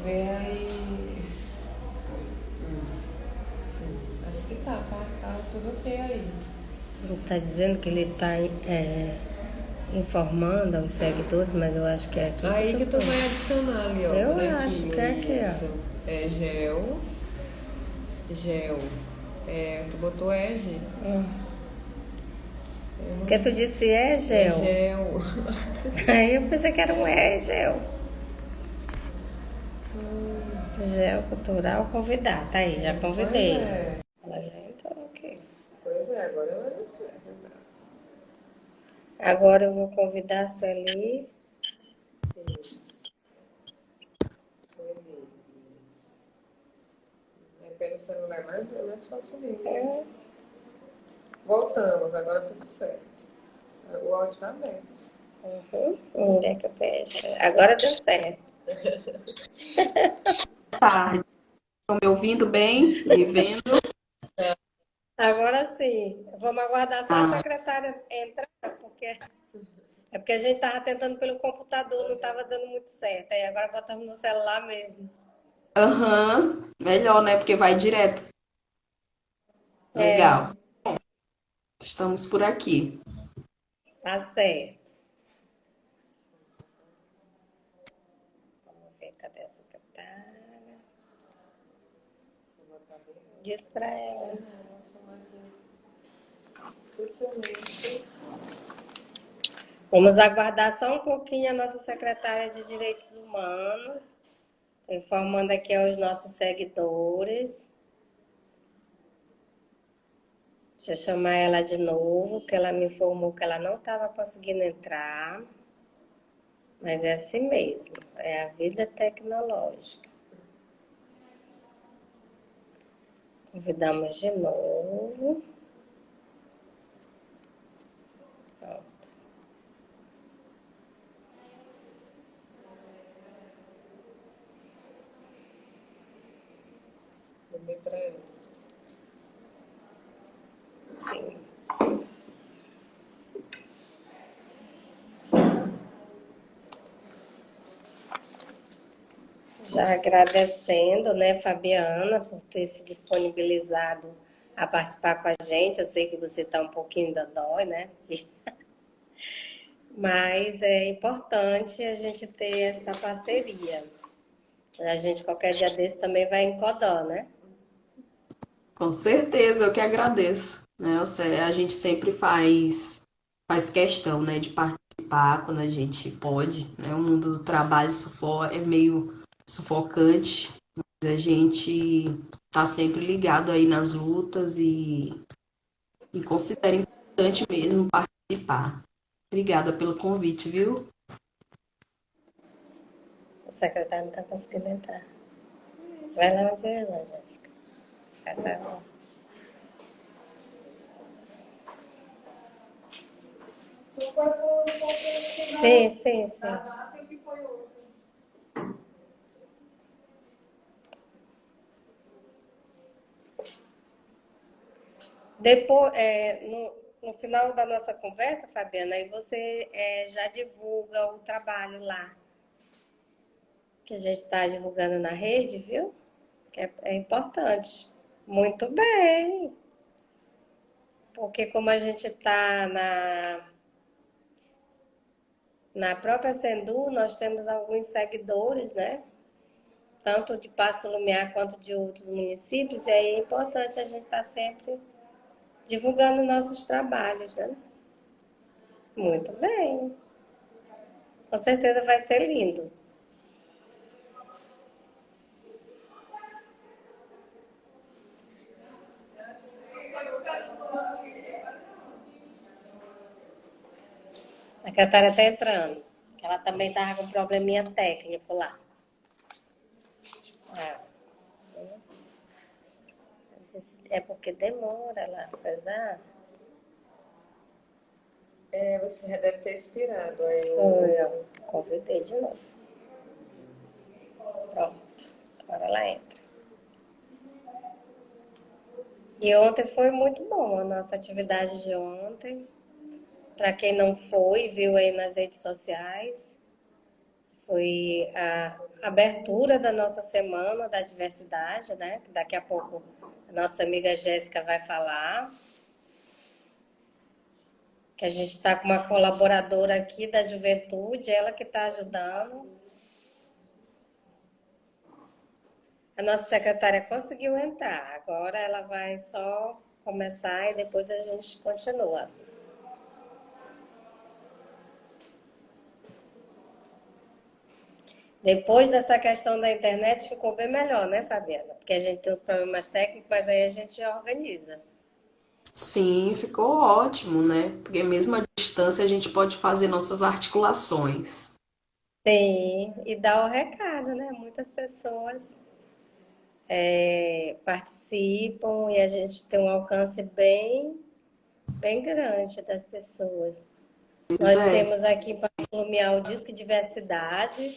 ver aí. Sim, acho que tá tudo ok aí. Ele está dizendo que ele está informando aos seguidores, mas eu acho que é aqui Aí que que tu tu põe. vai adicionar ali, ó, Eu acho bonequinho, que é aqui, isso. ó. É gel, gel. Tu botou Ege? Porque tu disse é É gel. gel. Aí eu pensei que era um gel. Gel cultural convidar. Tá aí, já Pois convidei. é. Ela já entrou aqui. Pois é, agora vai dar certo. Agora eu vou convidar a Sueli. Isso. Feliz. É pelo celular, mas é mais fácil mesmo. É, Voltamos, agora tudo certo. O áudio tá aberto. onde é que eu fecho? Agora deu certo. Tarde. Estão me ouvindo bem? Me vendo? Agora sim. Vamos aguardar só a Ah, secretária entrar, porque é porque a gente estava tentando pelo computador, não estava dando muito certo. Aí agora botamos no celular mesmo. aham. Melhor, né? Porque vai direto. É, Legal. Estamos por aqui. tá certo. Vamos ver, cadê a secretária? Diz pra ela. Sutilmente. Vamos aguardar só um pouquinho a nossa secretária de Direitos Humanos, informando aqui aos nossos seguidores. Deixa eu chamar ela de novo, que ela me informou que ela não estava conseguindo entrar. Mas é assim mesmo, é a vida tecnológica. Convidamos de novo. Pronto. Mandei pra ela. Sim. Já agradecendo, né, Fabiana, por ter se disponibilizado a participar com a gente. Eu sei que você está um pouquinho dodói, né? Mas é importante a gente ter essa parceria. A gente, qualquer dia desse, também vai em Codó, né? Com certeza, eu que agradeço. Né? A gente sempre faz questão, né, de participar quando a gente pode. Né? O mundo do trabalho é meio sufocante, mas a gente tá sempre ligado aí nas lutas e considera importante mesmo participar. Obrigada pelo convite, viu? O secretário não está conseguindo entrar. Vai lá onde é ela, Jéssica. Essa... Sim, sim, sim. Depois, no final da nossa conversa, Fabiana, aí você já divulga o trabalho lá, que a gente está divulgando na rede, viu? Que é importante. Muito bem, porque como a gente está na própria Sendu, nós temos alguns seguidores, né? Tanto de Pasto Lumiar quanto de outros municípios, e aí é importante a gente estar sempre divulgando nossos trabalhos, né? Muito bem. Com certeza vai ser lindo. A secretária está entrando. Ela também estava com um probleminha técnico lá. Ah, é porque demora lá, coisa. Você já deve ter expirado. Aí Foi, ó. Convidei de novo. Pronto. Agora ela entra. E ontem foi muito bom a nossa atividade de ontem. Para quem não foi, viu aí nas redes sociais, foi abertura da nossa Semana da Diversidade, né? Que daqui a pouco a nossa amiga Jéssica vai falar. Que a gente está com uma colaboradora aqui da juventude, ela que está ajudando. A nossa secretária conseguiu entrar, agora ela vai só começar e depois a gente continua. Depois dessa questão da internet ficou bem melhor, né, Fabiana? Porque a gente tem uns problemas técnicos, mas aí a gente organiza. Sim, ficou ótimo, né? Porque mesmo à distância a gente pode fazer nossas articulações. Sim, e dá o recado, né? Muitas pessoas participam e a gente tem um alcance bem grande das pessoas. Pois Nós é. temos aqui para Lumiar o Disque Diversidade.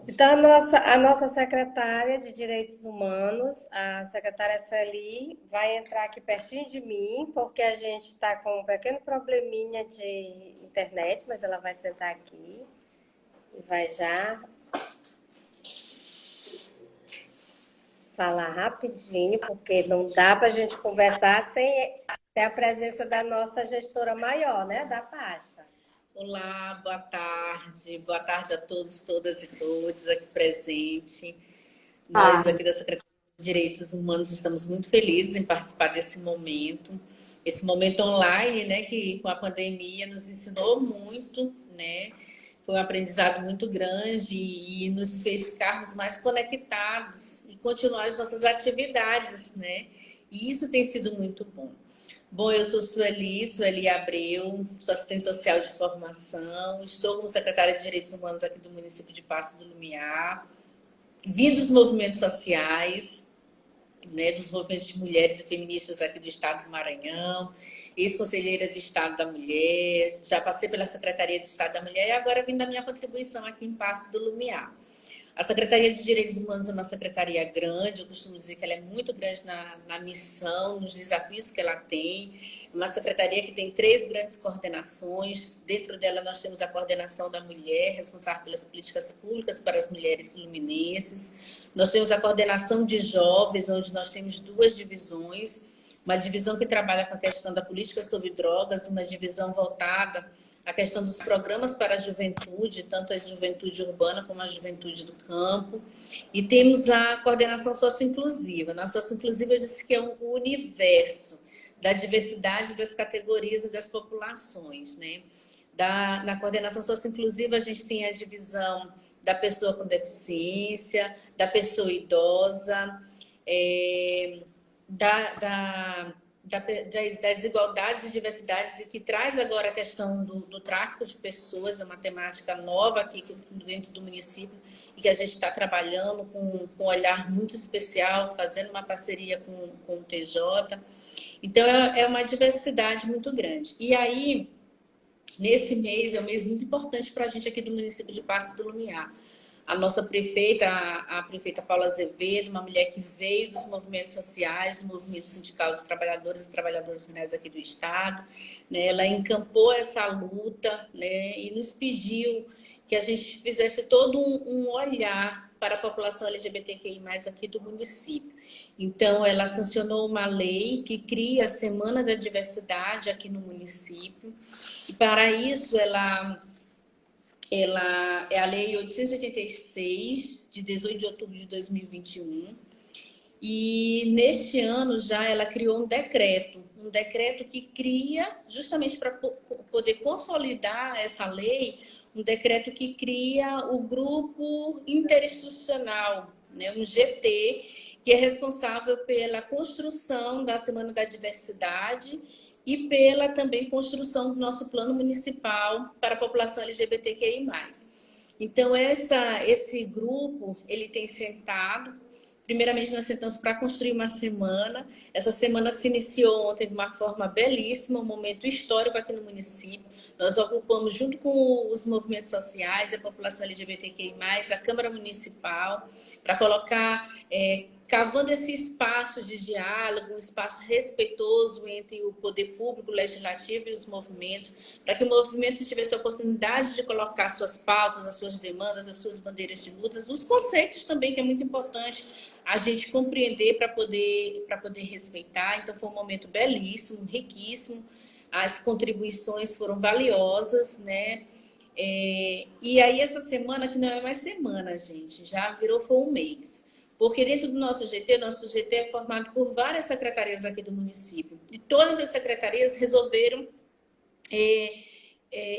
Então, a nossa secretária de Direitos Humanos, a secretária Sueli, vai entrar aqui pertinho de mim, porque a gente está com um pequeno probleminha de internet, mas ela vai sentar aqui e vai já falar rapidinho, porque não dá para a gente conversar sem a presença da nossa gestora maior, né, da pasta. Olá, boa tarde. Boa tarde a todos, todas e todos aqui presentes. Nós Ah, aqui da Secretaria de Direitos Humanos estamos muito felizes em participar desse momento. Esse momento online, né, que com a pandemia nos ensinou muito, né? Foi um aprendizado muito grande e nos fez ficarmos mais conectados e continuar as nossas atividades, né? E isso tem sido muito bom. Bom, eu sou Sueli Abreu, sou assistente social de formação, estou como secretária de Direitos Humanos aqui do município de Paço do Lumiar, vim dos movimentos sociais, né, dos movimentos de mulheres e feministas aqui do estado do Maranhão, ex-conselheira do Estado da Mulher, já passei pela Secretaria do Estado da Mulher e agora vim da minha contribuição aqui em Paço do Lumiar. A Secretaria de Direitos Humanos é uma secretaria grande, eu costumo dizer que ela é muito grande na missão, nos desafios que ela tem. Uma secretaria que tem 3 grandes coordenações. Dentro dela nós temos a coordenação da mulher, responsável pelas políticas públicas para as mulheres fluminenses. Nós temos a coordenação de jovens, onde nós temos 2 divisões. Uma divisão que trabalha com a questão da política sobre drogas, uma divisão voltada à questão dos programas para a juventude, tanto a juventude urbana como a juventude do campo. E temos a coordenação socioinclusiva. Na socioinclusiva eu disse que é um universo da diversidade das categorias e das populações, né? Na coordenação socioinclusiva a gente tem a divisão da pessoa com deficiência, da pessoa idosa, das desigualdades e diversidades, e que traz agora a questão do tráfico de pessoas, é uma temática nova aqui dentro do município e que a gente está trabalhando com um olhar muito especial, fazendo uma parceria com o TJ. Então, é uma diversidade muito grande. E aí, nesse mês, é um mês muito importante para a gente aqui do município de Paço do Lumiar. A nossa prefeita, a prefeita Paula Azevedo, uma mulher que veio dos movimentos sociais, do movimento sindical dos trabalhadores e trabalhadoras rurais aqui do estado, né? Ela encampou essa luta, né? E nos pediu que a gente fizesse todo um olhar para a população LGBTQI+, aqui do município. Então, ela sancionou uma lei que cria a Semana da Diversidade aqui no município, e para isso ela é a Lei 886, de 18 de outubro de 2021. E neste ano já ela criou um decreto que cria, justamente para poder consolidar essa lei, um decreto que cria o grupo interinstitucional, né, um GT, que é responsável pela construção da Semana da Diversidade e pela também construção do nosso plano municipal para a população LGBTQI+. Então, esse grupo, ele tem sentado. Primeiramente, nós sentamos para construir uma semana. Essa semana se iniciou ontem de uma forma belíssima, um momento histórico aqui no município. Nós ocupamos, junto com os movimentos sociais, a população LGBTQI+, a Câmara Municipal, para colocar cavando esse espaço de diálogo, um espaço respeitoso entre o poder público, o legislativo e os movimentos, para que o movimento tivesse a oportunidade de colocar suas pautas, as suas demandas, as suas bandeiras de lutas, os conceitos também, que é muito importante a gente compreender para poder respeitar. Então, foi um momento belíssimo, riquíssimo, as contribuições foram valiosas, né? E aí, essa semana, que não é mais semana, gente, já foi um mês. Porque dentro do nosso GT é formado por várias secretarias aqui do município. E todas as secretarias resolveram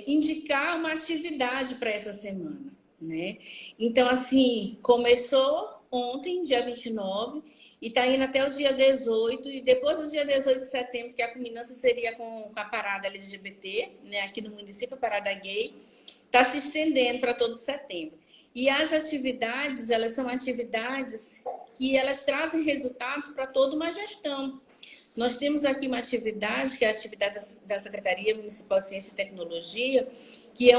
indicar uma atividade para essa semana, né? Então, assim, começou ontem, dia 29, e está indo até o dia 18, e depois do dia 18 de setembro, que a culminância seria com a parada LGBT, né, aqui no município, a parada gay, está se estendendo para todo setembro. E as atividades, elas são atividades que elas trazem resultados para toda uma gestão. Nós temos aqui uma atividade, que é a atividade da Secretaria Municipal de Ciência e Tecnologia, que é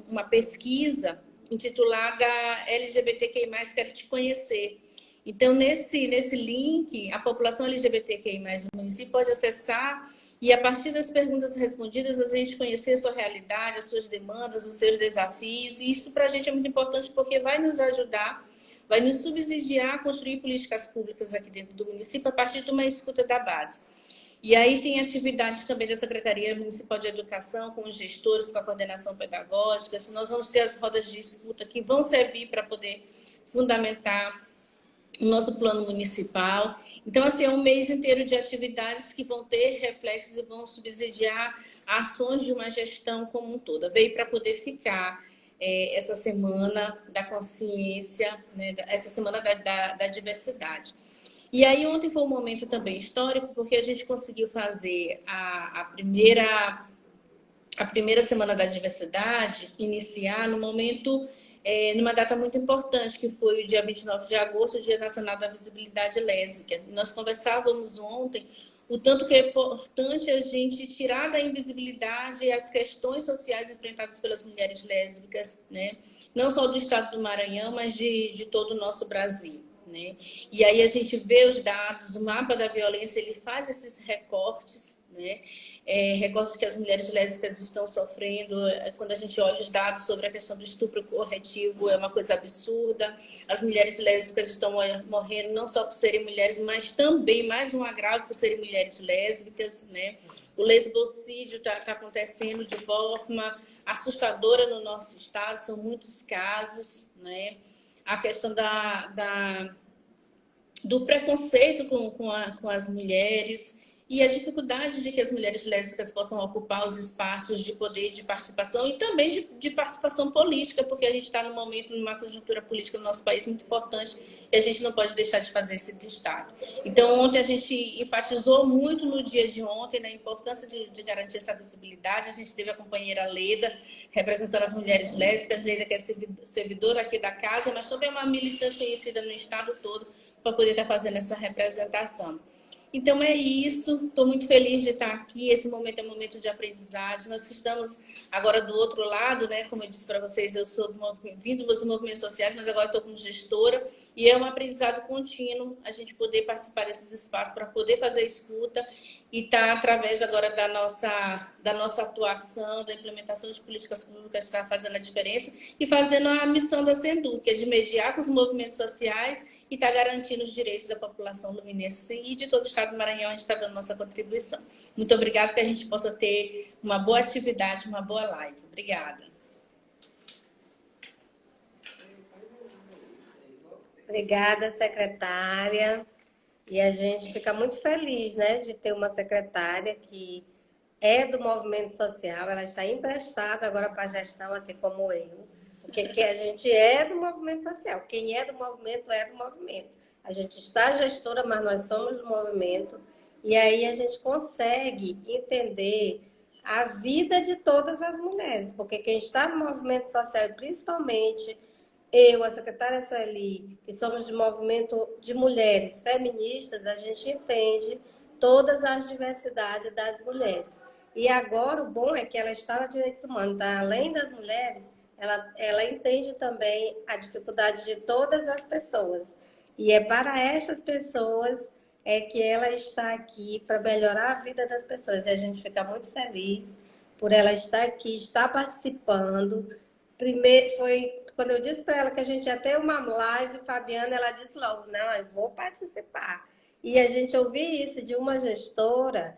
uma pesquisa intitulada LGBTQI+, Quero Te Conhecer. Então, nesse link, a população LGBTQI+, do município pode acessar e, a partir das perguntas respondidas, a gente conhecer a sua realidade, as suas demandas, os seus desafios. E isso, para a gente, é muito importante, porque vai nos ajudar, vai nos subsidiar a construir políticas públicas aqui dentro do município a partir de uma escuta da base. E aí tem atividades também da Secretaria Municipal de Educação, com os gestores, com a coordenação pedagógica. Nós vamos ter as rodas de escuta que vão servir para poder fundamentar o nosso plano municipal. Então, assim, é um mês inteiro de atividades que vão ter reflexos e vão subsidiar ações de uma gestão como um todo. Veio para poder ficar essa semana da consciência, né, essa semana da diversidade. E aí, ontem foi um momento também histórico, porque a gente conseguiu fazer a primeira semana da diversidade iniciar no momento... numa data muito importante, que foi o dia 29 de agosto, o Dia Nacional da Visibilidade Lésbica. Nós conversávamos ontem o tanto que é importante a gente tirar da invisibilidade as questões sociais enfrentadas pelas mulheres lésbicas, né? Não só do estado do Maranhão, mas de todo o nosso Brasil, né? E aí a gente vê os dados, o mapa da violência, ele faz esses recortes, né? Recortes que as mulheres lésbicas estão sofrendo. Quando a gente olha os dados sobre a questão do estupro corretivo, é uma coisa absurda. As mulheres lésbicas estão morrendo não só por serem mulheres, mas também mais um agravo por serem mulheres lésbicas, né? O lesbocídio está acontecendo de forma assustadora no nosso estado, são muitos casos, né? A questão do preconceito com as mulheres, e a dificuldade de que as mulheres lésbicas possam ocupar os espaços de poder, de participação e também de participação política, porque a gente está num momento, numa conjuntura política no nosso país muito importante e a gente não pode deixar de fazer esse destaque. Então, ontem a gente enfatizou muito no dia de ontem, na importância de garantir essa visibilidade. A gente teve a companheira Leda, representando as mulheres lésbicas, Leda que é servidora aqui da casa, mas também é uma militante conhecida no estado todo, para poder estar fazendo essa representação. Então é isso, estou muito feliz de estar aqui, esse momento é um momento de aprendizagem. Nós estamos agora do outro lado, né? Como eu disse para vocês, eu sou vindo dos movimentos sociais, mas agora estou como gestora, e é um aprendizado contínuo a gente poder participar desses espaços para poder fazer escuta e estar através agora da nossa atuação, da implementação de políticas públicas, estar fazendo a diferença e fazendo a missão da Sendu, que é de mediar com os movimentos sociais e estar garantindo os direitos da população luminense e de todo o estado do Maranhão. A gente está dando nossa contribuição. Muito obrigada, que a gente possa ter uma boa atividade, uma boa live. Obrigada. Obrigada, secretária. E a gente fica muito feliz, né, de ter uma secretária que é do movimento social, ela está emprestada agora para a gestão, assim como eu, porque que a gente é do movimento social. Quem é do movimento é do movimento. A gente está gestora, mas nós somos do movimento, e aí a gente consegue entender a vida de todas as mulheres, porque quem está no movimento social, principalmente eu, a secretária Sueli, que somos de movimento de mulheres feministas, a gente entende todas as diversidades das mulheres. E agora o bom é que ela está na direitos humanos, então, além das mulheres, ela entende também a dificuldade de todas as pessoas. E é para estas pessoas que ela está aqui para melhorar a vida das pessoas. E a gente fica muito feliz por ela estar aqui, estar participando. Primeiro, foi quando eu disse para ela que a gente ia ter uma live, Fabiana, ela disse logo, não, eu vou participar. E a gente ouvir isso de uma gestora,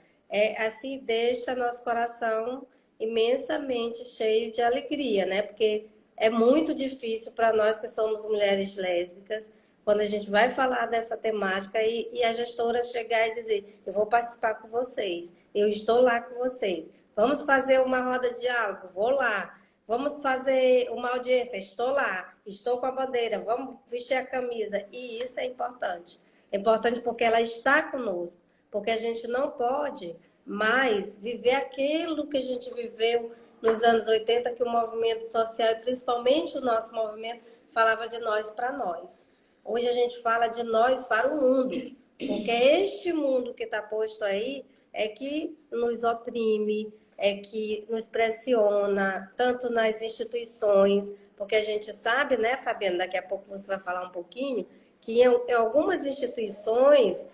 assim, deixa nosso coração imensamente cheio de alegria, né? Porque é muito difícil para nós que somos mulheres lésbicas, quando a gente vai falar dessa temática e a gestora chegar e dizer, eu vou participar com vocês, eu estou lá com vocês. Vamos fazer uma roda de diálogo? Vou lá. Vamos fazer uma audiência? Estou lá. Estou com a bandeira. Vamos vestir a camisa. E isso é importante. É importante porque ela está conosco. Porque a gente não pode mais viver aquilo que a gente viveu nos anos 80, que o movimento social, e principalmente o nosso movimento, falava de nós para nós. Hoje a gente fala de nós para o mundo. Porque este mundo que está posto aí é que nos oprime, é que nos pressiona, tanto nas instituições, porque a gente sabe, né, Fabiana, daqui a pouco você vai falar um pouquinho, que em algumas instituições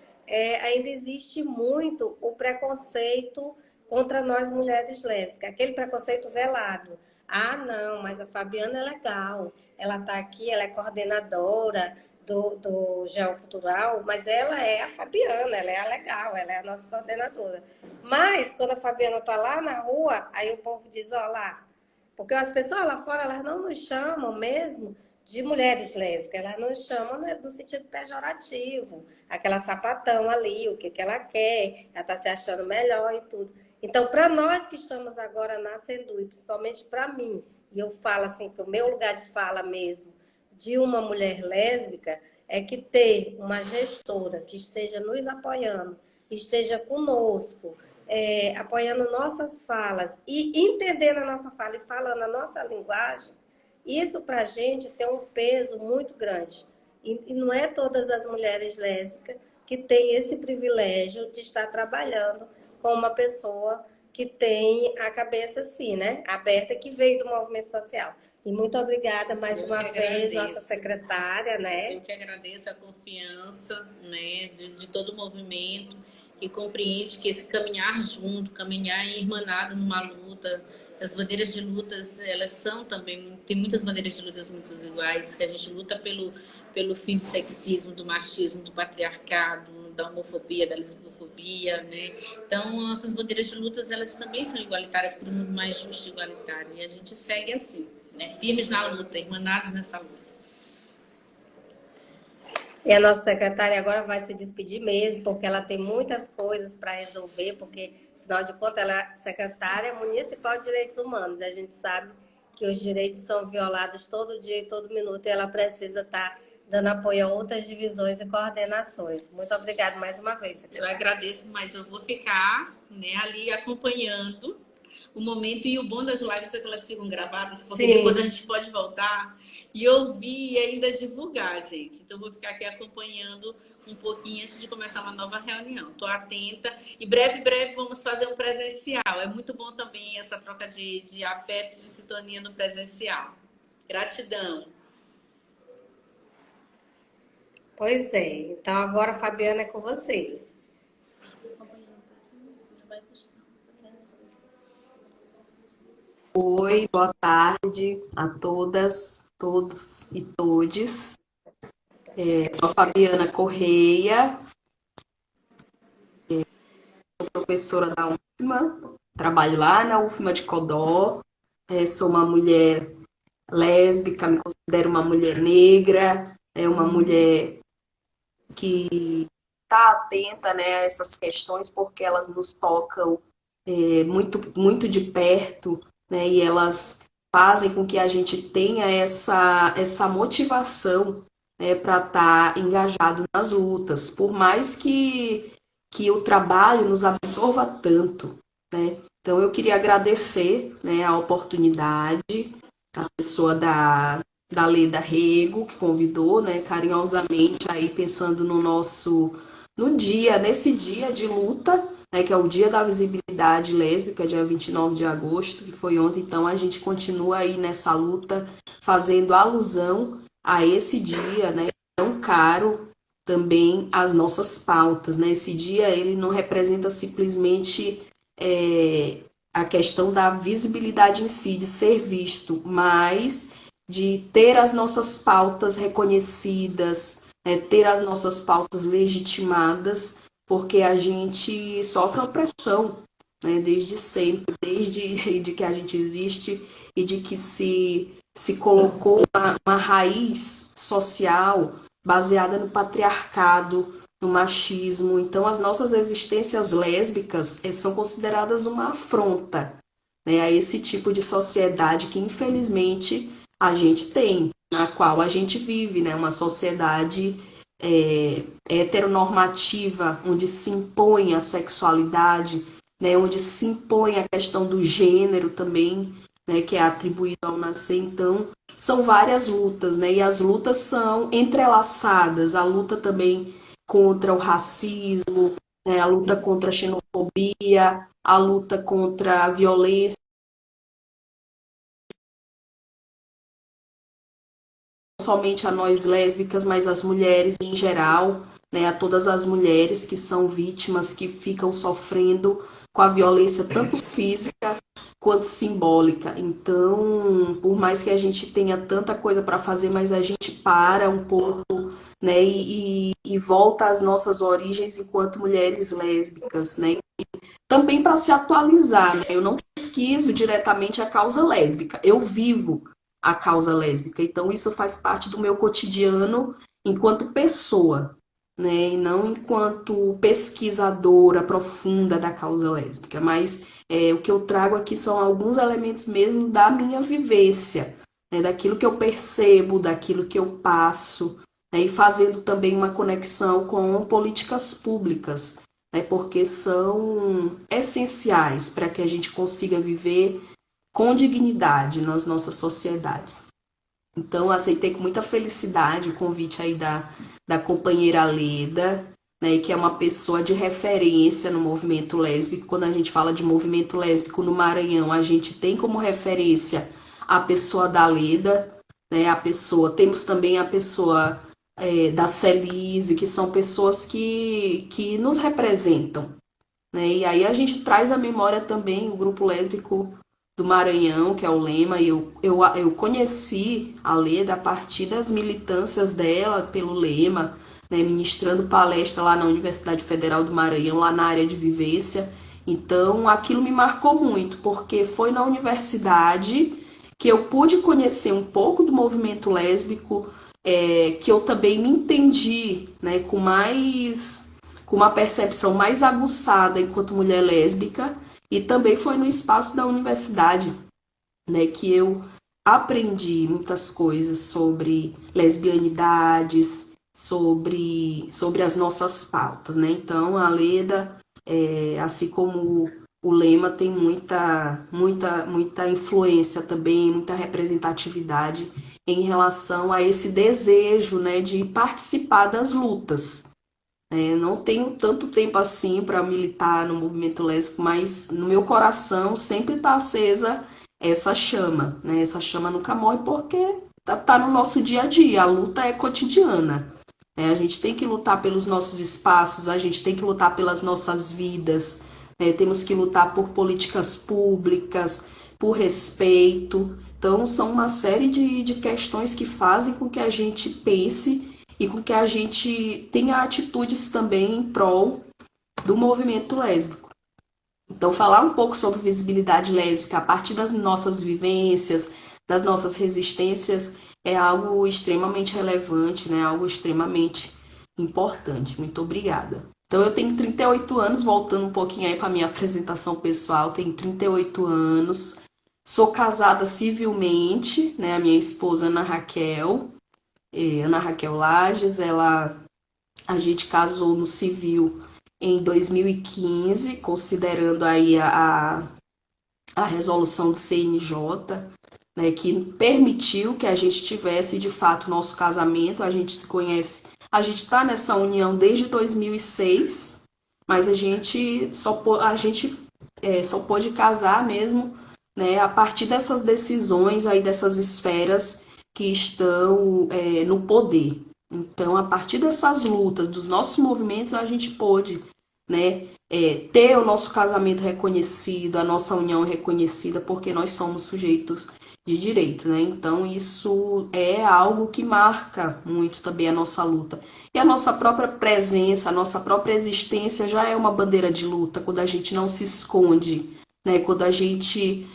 ainda existe muito o preconceito contra nós mulheres lésbicas, aquele preconceito velado. Ah, não, mas a Fabiana é legal, ela está aqui, ela é coordenadora do Geocultural, mas ela é a Fabiana, ela é a legal, ela é a nossa coordenadora. Mas, quando a Fabiana está lá na rua, aí o povo diz, ó lá, porque as pessoas lá fora, elas não nos chamam mesmo de mulheres lésbicas, elas nos chamam no sentido pejorativo, aquela sapatão ali, o que ela quer, ela está se achando melhor e tudo. Então, para nós que estamos agora na Sendu, e principalmente para mim, e eu falo assim, que o meu lugar de fala mesmo, de uma mulher lésbica, é que ter uma gestora que esteja nos apoiando, esteja conosco, apoiando nossas falas e entendendo a nossa fala e falando a nossa linguagem, isso para a gente tem um peso muito grande. E não é todas as mulheres lésbicas que têm esse privilégio de estar trabalhando com uma pessoa que tem a cabeça assim, né, aberta, que veio do movimento social. E muito obrigada mais uma vez, nossa secretária, né? Eu que agradeço a confiança, né, de todo o movimento, que compreende que esse caminhar junto, caminhar irmanado numa luta, as bandeiras de lutas, elas são também, tem muitas bandeiras de lutas muito iguais, que a gente luta pelo fim do sexismo, do machismo, do patriarcado, da homofobia, da lesbofobia, né? Então, nossas bandeiras de lutas, elas também são igualitárias para um mundo mais justo e igualitário. E a gente segue assim, né? Firmes na luta, irmanados nessa luta. E a nossa secretária agora vai se despedir mesmo, porque ela tem muitas coisas para resolver, porque, afinal de contas, ela é secretária municipal de direitos humanos. E a gente sabe que os direitos são violados todo dia e todo minuto, e ela precisa estar dando apoio a outras divisões e coordenações. Muito obrigada mais uma vez, secretária. Eu agradeço, mas eu vou ficar, né, ali acompanhando o momento, e o bom das lives é que elas ficam gravadas, porque Sim. Depois a gente pode voltar e ouvir e ainda divulgar, gente. Então, eu vou ficar aqui acompanhando um pouquinho antes de começar uma nova reunião. Estou atenta e breve vamos fazer um presencial. É muito bom também essa troca de afeto, de sintonia no presencial. Gratidão. Pois é. Então, agora, Fabiana, é com você. Oi, boa tarde a todas, todos e todes. Sou a Fabiana Correia, sou professora da UFMA, trabalho lá na UFMA de Codó, sou uma mulher lésbica, me considero uma mulher negra, uma mulher que está atenta, né, a essas questões, porque elas nos tocam muito de perto, né, e elas fazem com que a gente tenha essa motivação, né, para estar engajado nas lutas, por mais que o trabalho nos absorva tanto, né? Então eu queria agradecer, né, a oportunidade, a pessoa da Leda Rego, que convidou, né, carinhosamente, aí pensando nesse dia de luta, né, que é o Dia da Visibilidade Lésbica, dia 29 de agosto, que foi ontem. Então a gente continua aí nessa luta, fazendo alusão a esse dia, né, tão caro também as nossas pautas, né? Esse dia ele não representa simplesmente a questão da visibilidade em si, de ser visto, mas de ter as nossas pautas reconhecidas, ter as nossas pautas legitimadas, porque a gente sofre opressão, né, desde sempre, desde de que a gente existe e de que se colocou uma raiz social baseada no patriarcado, no machismo. Então, as nossas existências lésbicas são consideradas uma afronta, né, a esse tipo de sociedade que, infelizmente, a gente tem, na qual a gente vive, né, uma sociedade heteronormativa, onde se impõe a sexualidade, né, onde se impõe a questão do gênero também, né, que é atribuído ao nascer. Então, são várias lutas, né, e as lutas são entrelaçadas, a luta também contra o racismo, né, a luta contra a xenofobia, a luta contra a violência, não somente a nós lésbicas, mas as mulheres em geral, né, a todas as mulheres que são vítimas, que ficam sofrendo com a violência tanto física quanto simbólica. Então, por mais que a gente tenha tanta coisa para fazer, mas a gente para um pouco, né, e volta às nossas origens enquanto mulheres lésbicas, né, também para se atualizar, né? Eu não pesquiso diretamente a causa lésbica, eu vivo a causa lésbica, então isso faz parte do meu cotidiano enquanto pessoa, né? E não enquanto pesquisadora profunda da causa lésbica, mas o que eu trago aqui são alguns elementos mesmo da minha vivência, né? Daquilo que eu percebo, daquilo que eu passo, né? E fazendo também uma conexão com políticas públicas, né, porque são essenciais para que a gente consiga viver com dignidade nas nossas sociedades. Então, aceitei com muita felicidade o convite aí da companheira Leda, né, que é uma pessoa de referência no movimento lésbico. Quando a gente fala de movimento lésbico no Maranhão, a gente tem como referência a pessoa da Leda, né, temos também a pessoa da Celise, que são pessoas que nos representam, né? E aí a gente traz à memória também o grupo lésbico do Maranhão, que é o Lema. Eu conheci a Leda a partir das militâncias dela pelo Lema, né, ministrando palestra lá na Universidade Federal do Maranhão, lá na área de vivência. Então aquilo me marcou muito, porque foi na universidade que eu pude conhecer um pouco do movimento lésbico, que eu também me entendi, né, com uma percepção mais aguçada enquanto mulher lésbica, e também foi no espaço da universidade, né, que eu aprendi muitas coisas sobre lesbianidades, sobre as nossas pautas, né? Então a Leda, assim como o Lema, tem muita influência também, muita representatividade em relação a esse desejo, né, de participar das lutas. Não tenho tanto tempo assim para militar no movimento lésbico, mas no meu coração sempre está acesa essa chama, né? Essa chama nunca morre porque tá no nosso dia a dia, a luta é cotidiana. A gente tem que lutar pelos nossos espaços, a gente tem que lutar pelas nossas vidas, temos que lutar por políticas públicas, por respeito. Então, são uma série de questões que fazem com que a gente pense e com que a gente tenha atitudes também em prol do movimento lésbico. Então, falar um pouco sobre visibilidade lésbica a partir das nossas vivências, das nossas resistências, é algo extremamente relevante, né? Algo extremamente importante. Muito obrigada. Então, eu tenho 38 anos, voltando um pouquinho aí para a minha apresentação pessoal, tenho 38 anos, sou casada civilmente, né? A minha esposa Ana Raquel Lages, a gente casou no civil em 2015, considerando aí a resolução do CNJ, né, que permitiu que a gente tivesse de fato nosso casamento. A gente se conhece, a gente está nessa união desde 2006, mas a gente só pôde casar mesmo, né, a partir dessas decisões aí, dessas esferas que estão no poder, Então, a partir dessas lutas, dos nossos movimentos, a gente pôde, né, ter o nosso casamento reconhecido, a nossa união reconhecida, porque nós somos sujeitos de direito, né? Então, isso é algo que marca muito também a nossa luta. E a nossa própria presença, a nossa própria existência já é uma bandeira de luta, quando a gente não se esconde, né? Quando a gente,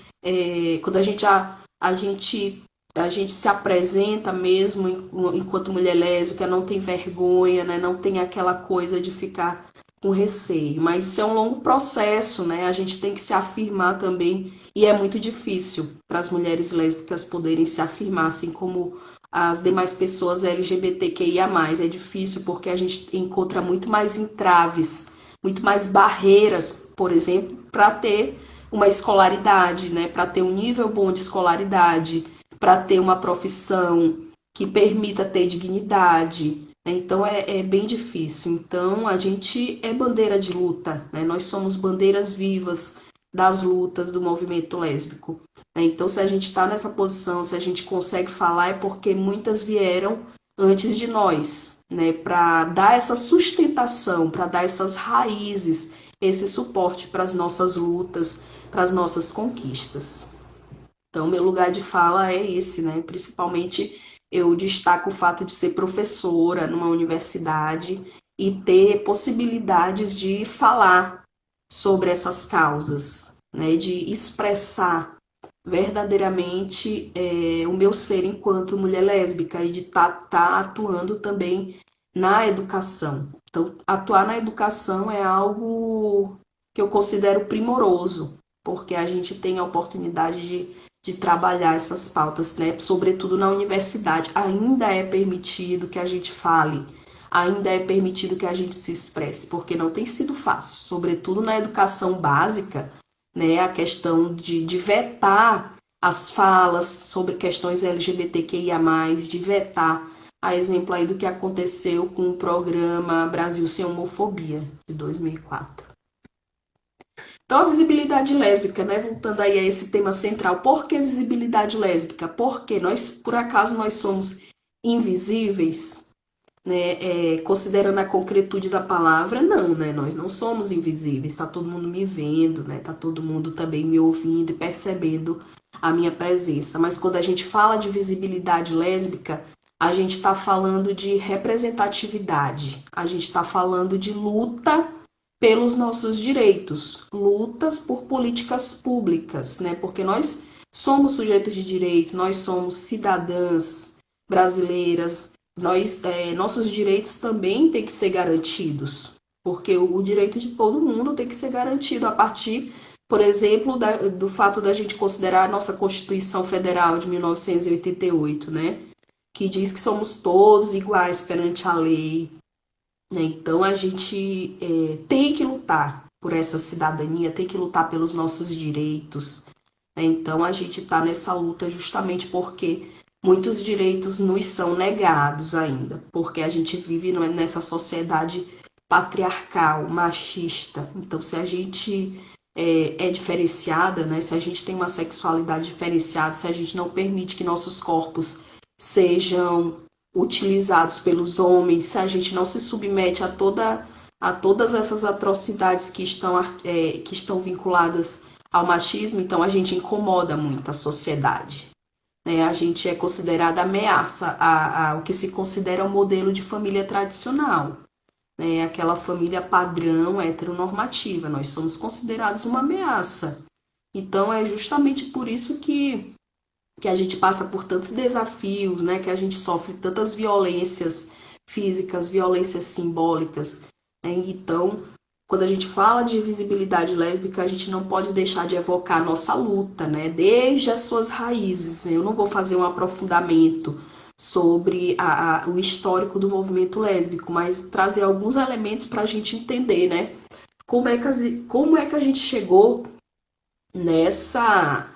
a gente se apresenta mesmo enquanto mulher lésbica, não tem vergonha, né? Não tem aquela coisa de ficar com receio. Mas isso é um longo processo, né? A gente tem que se afirmar também, e é muito difícil para as mulheres lésbicas poderem se afirmar, assim como as demais pessoas LGBTQIA+. É difícil porque a gente encontra muito mais entraves, muito mais barreiras, por exemplo, para ter uma escolaridade, né? Para ter um nível bom de escolaridade, para ter uma profissão que permita ter dignidade. Né? Então é bem difícil. Então a gente é bandeira de luta, né? Nós somos bandeiras vivas das lutas do movimento lésbico. Né? Então se a gente está nessa posição, se a gente consegue falar, é porque muitas vieram antes de nós, né? Para dar essa sustentação, para dar essas raízes, esse suporte para as nossas lutas, para as nossas conquistas. Então, meu lugar de fala é esse, né? Principalmente eu destaco o fato de ser professora numa universidade e ter possibilidades de falar sobre essas causas, né? De expressar verdadeiramente o meu ser enquanto mulher lésbica e de tá atuando também na educação. Então, atuar na educação é algo que eu considero primoroso, porque a gente tem a oportunidade de trabalhar essas pautas, né? Sobretudo na universidade. Ainda é permitido que a gente fale, ainda é permitido que a gente se expresse, porque não tem sido fácil, sobretudo na educação básica, né? A questão de vetar as falas sobre questões LGBTQIA+, de vetar, a exemplo aí do que aconteceu com o programa Brasil Sem Homofobia, de 2004. Então, a visibilidade lésbica, né? Voltando aí a esse tema central. Por que visibilidade lésbica? Porque nós, por acaso, nós somos invisíveis, né? Considerando a concretude da palavra, não, né? Nós não somos invisíveis. Está todo mundo me vendo, né? Está todo mundo também me ouvindo e percebendo a minha presença. Mas quando a gente fala de visibilidade lésbica, a gente está falando de representatividade. A gente está falando de luta pelos nossos direitos, lutas por políticas públicas, né? Porque nós somos sujeitos de direito, nós somos cidadãs brasileiras, nossos direitos também têm que ser garantidos, porque o direito de todo mundo tem que ser garantido a partir, por exemplo, do fato da gente considerar a nossa Constituição Federal de 1988, né? Que diz que somos todos iguais perante a lei. Então a gente tem que lutar por essa cidadania, tem que lutar pelos nossos direitos. Né? Então a gente está nessa luta justamente porque muitos direitos nos são negados ainda, porque a gente vive nessa sociedade patriarcal, machista. Então se a gente é diferenciada, né? Se a gente tem uma sexualidade diferenciada, se a gente não permite que nossos corpos sejam utilizados pelos homens, se a gente não se submete a todas essas atrocidades que estão vinculadas ao machismo, então a gente incomoda muito a sociedade. Né? A gente é considerada ameaça ao que se considera um modelo de família tradicional. Né? Aquela família padrão heteronormativa. Nós somos considerados uma ameaça. Então é justamente por isso que a gente passa por tantos desafios, né? Que a gente sofre tantas violências físicas, violências simbólicas. Né? Então, quando a gente fala de visibilidade lésbica, a gente não pode deixar de evocar a nossa luta, né? Desde as suas raízes. Né? Eu não vou fazer um aprofundamento sobre o histórico do movimento lésbico, mas trazer alguns elementos para a gente entender, né? Como é que a gente chegou nessa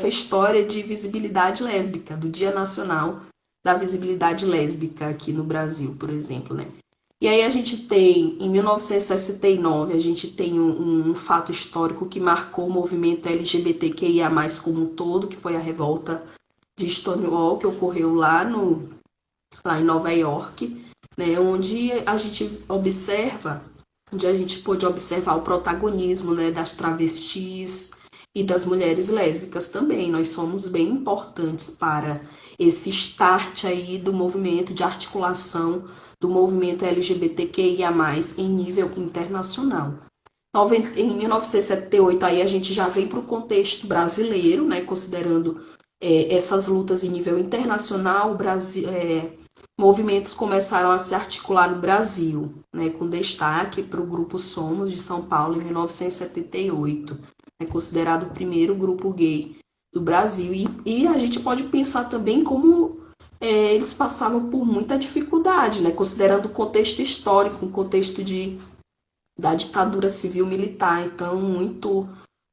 história de visibilidade lésbica, do Dia Nacional da Visibilidade Lésbica aqui no Brasil, por exemplo, né? E aí a gente tem, em 1969, a gente tem um fato histórico que marcou o movimento LGBTQIA+, como um todo, que foi a revolta de Stonewall, que ocorreu lá lá em Nova York, né, onde a gente pôde observar o protagonismo, né, das travestis e das mulheres lésbicas também. Nós somos bem importantes para esse start aí do movimento de articulação do movimento LGBTQIA+, em nível internacional. Em 1978, aí a gente já vem para o contexto brasileiro, né, considerando essas lutas em nível internacional, movimentos começaram a se articular no Brasil, né, com destaque para o Grupo Somos de São Paulo em 1978, considerado o primeiro grupo gay do Brasil. E a gente pode pensar também como eles passavam por muita dificuldade, né, considerando o contexto histórico, o contexto da ditadura civil-militar. Então,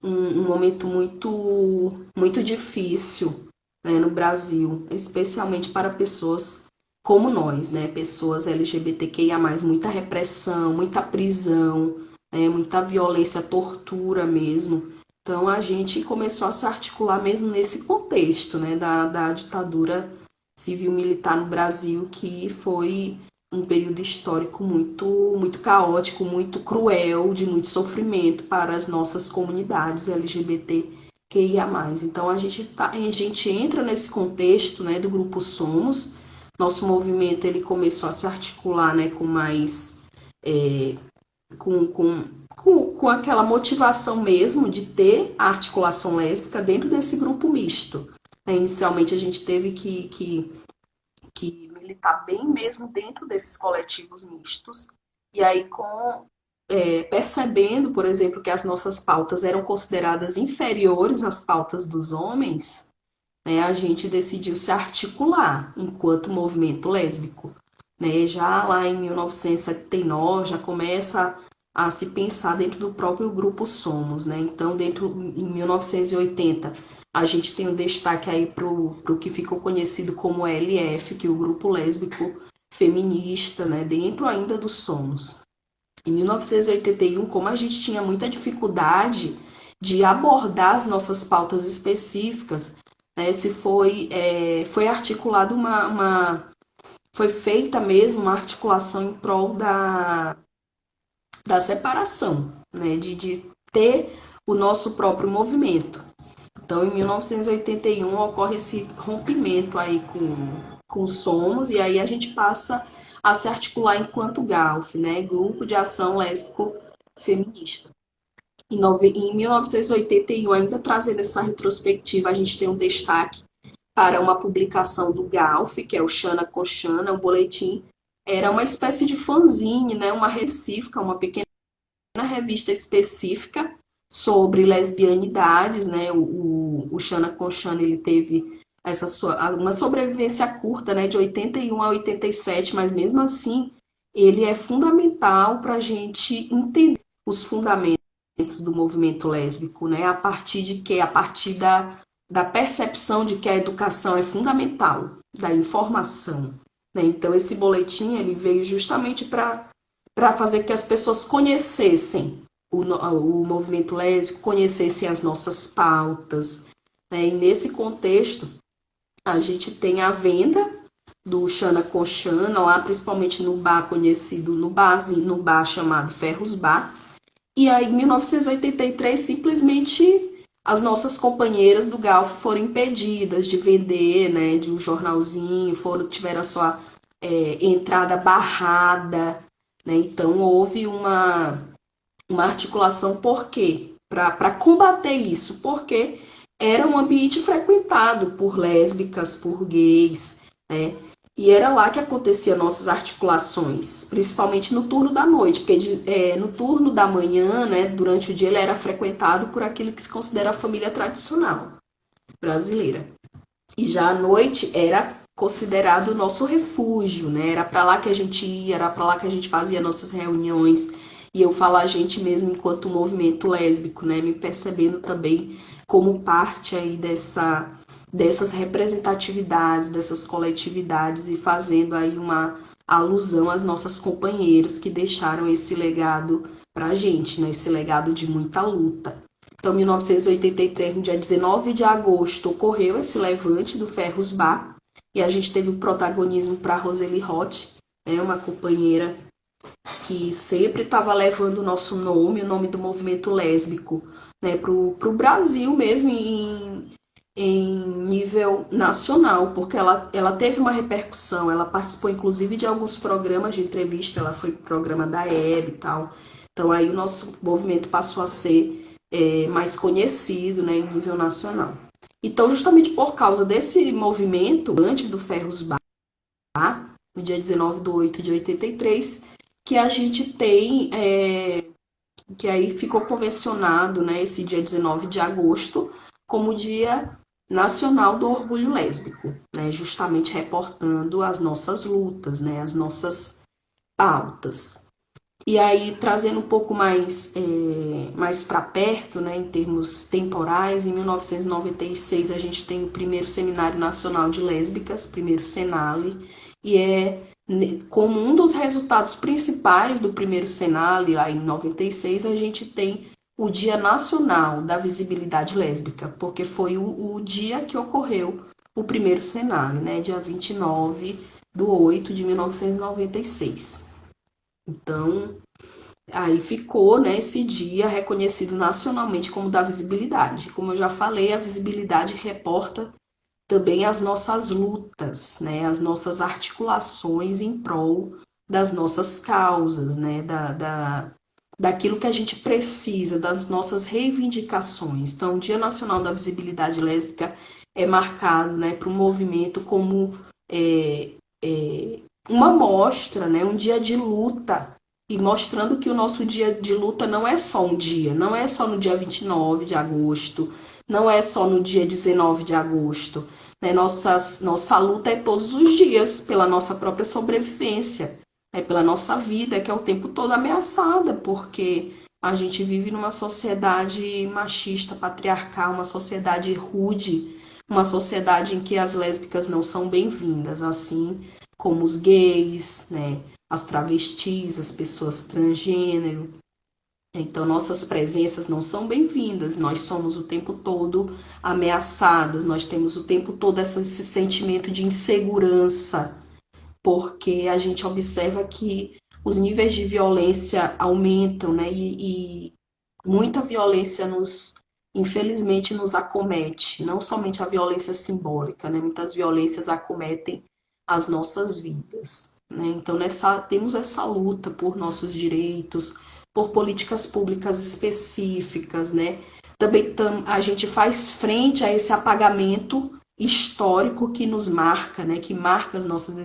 um momento muito difícil, né, no Brasil, especialmente para pessoas como nós, né, pessoas LGBTQIA+, muita repressão, muita prisão, né, muita violência, tortura mesmo. Então, a gente começou a se articular mesmo nesse contexto, né, da ditadura civil-militar no Brasil, que foi um período histórico muito caótico, muito cruel, de muito sofrimento para as nossas comunidades LGBTQIA+. Então, a gente entra nesse contexto, né, do Grupo Somos. Nosso movimento ele começou a se articular, né, com mais... com aquela motivação mesmo de ter a articulação lésbica dentro desse grupo misto. Inicialmente, a gente teve que militar bem mesmo dentro desses coletivos mistos, e aí percebendo, por exemplo, que as nossas pautas eram consideradas inferiores às pautas dos homens, né, a gente decidiu se articular enquanto movimento lésbico. Né? Já lá em 1979, já começa a se pensar dentro do próprio grupo Somos. Né? Então, em 1980, a gente tem um destaque aí para o que ficou conhecido como LF, que é o Grupo Lésbico Feminista, né? Dentro ainda do Somos. Em 1981, como a gente tinha muita dificuldade de abordar as nossas pautas específicas, né? Foi articulada foi feita mesmo uma articulação em prol da separação, né? De ter o nosso próprio movimento. Então, em 1981, ocorre esse rompimento aí com o Somos, e aí a gente passa a se articular enquanto GALF, né? Grupo de Ação Lésbico Feminista. Em 1981, ainda trazendo essa retrospectiva, a gente tem um destaque para uma publicação do GALF, que é o Xana com Xana, um boletim. Era uma espécie de fanzine, né? Uma recífica, uma pequena revista específica sobre lesbianidades, né? O Xana com Xana, ele teve uma sobrevivência curta, né? De 81 a 87, mas mesmo assim ele é fundamental para a gente entender os fundamentos do movimento lésbico, né? A partir da percepção de que a educação é fundamental, da informação, né? Então esse boletim ele veio justamente para fazer que as pessoas conhecessem o movimento lésbico, conhecessem as nossas pautas, né? E nesse contexto, a gente tem a venda do Xana com Xana, lá principalmente no bar conhecido, no bar chamado Ferros Bar. E aí, em 1983, simplesmente as nossas companheiras do GALF foram impedidas de vender, né, de um jornalzinho, tiveram a sua entrada barrada, né? Então, houve uma articulação. Por quê? Para combater isso, porque era um ambiente frequentado por lésbicas, por gays, né? E era lá que aconteciam nossas articulações, principalmente no turno da noite, porque no turno da manhã, né, durante o dia, ele era frequentado por aquilo que se considera a família tradicional brasileira. E já à noite era considerado o nosso refúgio, né? Era para lá que a gente ia, era para lá que a gente fazia nossas reuniões. E eu falo a gente mesmo enquanto movimento lésbico, né? Me percebendo também como parte aí dessas representatividades, dessas coletividades, e fazendo aí uma alusão às nossas companheiras que deixaram esse legado para a gente, né? Esse legado de muita luta. Então, em 1983, no dia 19 de agosto, ocorreu esse levante do Ferros Bar, e a gente teve o protagonismo para Roseli Roth, né, uma companheira que sempre estava levando o nosso nome, o nome do movimento lésbico, né, para o Brasil mesmo, em nível nacional, porque ela teve uma repercussão, ela participou inclusive de alguns programas de entrevista, ela foi pro programa da Hebe e tal. Então aí o nosso movimento passou a ser mais conhecido, né, em nível nacional. Então, justamente por causa desse movimento, antes do Ferros Bar, no dia 19/8 de 83, que a gente tem, que aí ficou convencionado, né, esse dia 19 de agosto, como Dia Nacional do Orgulho Lésbico, né, justamente reportando as nossas lutas, né, as nossas pautas. E aí, trazendo um pouco mais para perto, né, em termos temporais, em 1996 a gente tem o primeiro Seminário Nacional de Lésbicas, primeiro Senale, e como um dos resultados principais do primeiro Senale, lá em 96, a gente tem o Dia Nacional da Visibilidade Lésbica, porque foi o dia que ocorreu o primeiro Senale, né, dia 29/8 de 1996. Então, aí ficou, né, esse dia reconhecido nacionalmente como da visibilidade. Como eu já falei, a visibilidade reporta também as nossas lutas, né, as nossas articulações em prol das nossas causas, né, daquilo que a gente precisa, das nossas reivindicações. Então, o Dia Nacional da Visibilidade Lésbica é marcado, né, para um movimento como uma mostra, né, um dia de luta, e mostrando que o nosso dia de luta não é só um dia, não é só no dia 29 de agosto, não é só no dia 19 de agosto. Né? Nossa luta é todos os dias pela nossa própria sobrevivência, né? Pela nossa vida, que é o tempo todo ameaçada, porque a gente vive numa sociedade machista, patriarcal, uma sociedade rude, uma sociedade em que as lésbicas não são bem-vindas, assim como os gays, né? As travestis, as pessoas transgênero. Então, nossas presenças não são bem-vindas, nós somos o tempo todo ameaçadas, nós temos o tempo todo esse sentimento de insegurança, porque a gente observa que os níveis de violência aumentam, né? E muita violência infelizmente, nos acomete, não somente a violência simbólica, né? Muitas violências acometem as nossas vidas. Né? Então, temos essa luta por nossos direitos, por políticas públicas específicas, né? Também a gente faz frente a esse apagamento histórico que nos marca, né? Que marca as nossas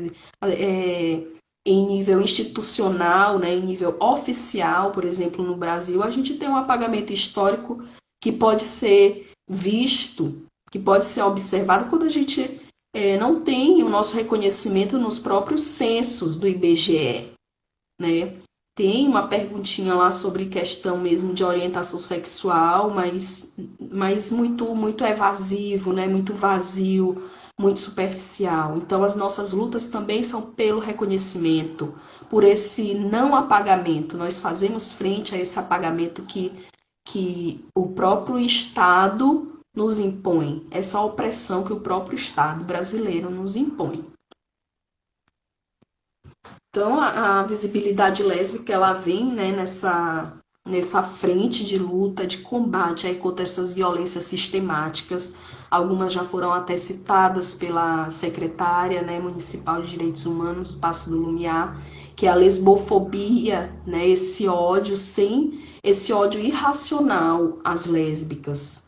em nível institucional, né? Em nível oficial, por exemplo, no Brasil, a gente tem um apagamento histórico que pode ser visto, que pode ser observado quando a gente não tem o nosso reconhecimento nos próprios censos do IBGE, né? Tem uma perguntinha lá sobre questão mesmo de orientação sexual, mas muito evasivo, né? Muito vazio, muito superficial. Então, as nossas lutas também são pelo reconhecimento, por esse não apagamento. Nós fazemos frente a esse apagamento que o próprio Estado nos impõe, essa opressão que o próprio Estado brasileiro nos impõe. Então, a visibilidade lésbica, ela vem, né, nessa frente de luta, de combate aí contra essas violências sistemáticas. Algumas já foram até citadas pela secretária, né, municipal de Direitos Humanos, Paço do Lumiar, que é a lesbofobia, né, esse ódio irracional às lésbicas.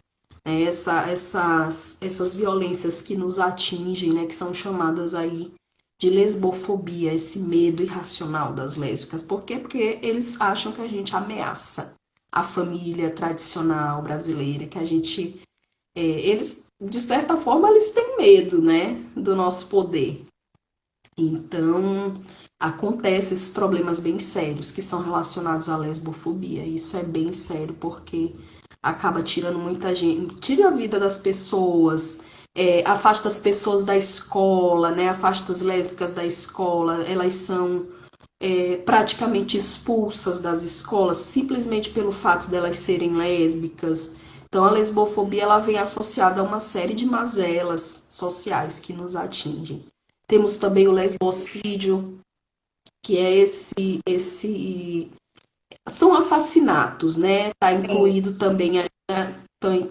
Essas violências que nos atingem, né, que são chamadas aí de lesbofobia, esse medo irracional das lésbicas. Por quê? Porque eles acham que a gente ameaça a família tradicional brasileira, que a gente... eles, de certa forma, eles têm medo, né, do nosso poder. Então, acontecem esses problemas bem sérios que são relacionados à lesbofobia. Isso é bem sério, porque acaba tirando muita gente, tira a vida das pessoas, afasta as pessoas da escola, né? Afasta as lésbicas da escola, elas são praticamente expulsas das escolas simplesmente pelo fato de elas serem lésbicas. Então, a lesbofobia ela vem associada a uma série de mazelas sociais que nos atingem. Temos também o lesbocídio, que é esse são assassinatos, né? Está Sim. incluído também,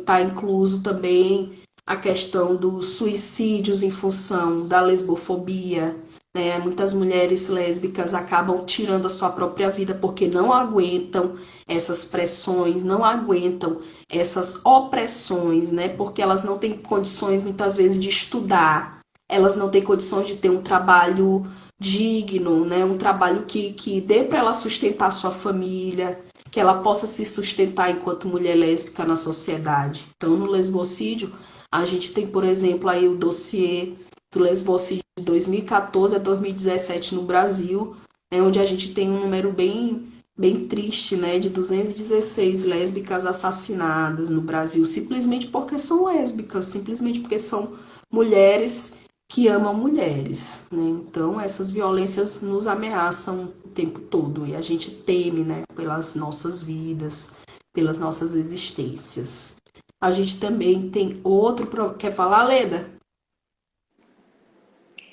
tá incluso também a questão dos suicídios em função da lesbofobia, né? Muitas mulheres lésbicas acabam tirando a sua própria vida porque não aguentam essas pressões, não aguentam essas opressões, né? Porque elas não têm condições muitas vezes de estudar, elas não têm condições de ter um trabalho digno, né? Um trabalho que dê para ela sustentar a sua família, que ela possa se sustentar enquanto mulher lésbica na sociedade. Então, no lesbocídio, a gente tem, por exemplo, aí o dossiê do lesbocídio de 2014 a 2017 no Brasil, onde a gente tem um número bem triste, né, de 216 lésbicas assassinadas no Brasil, simplesmente porque são lésbicas, simplesmente porque são mulheres que amam mulheres, né? Então essas violências nos ameaçam o tempo todo e a gente teme, né, pelas nossas vidas, pelas nossas existências. A gente também tem quer falar, Leda?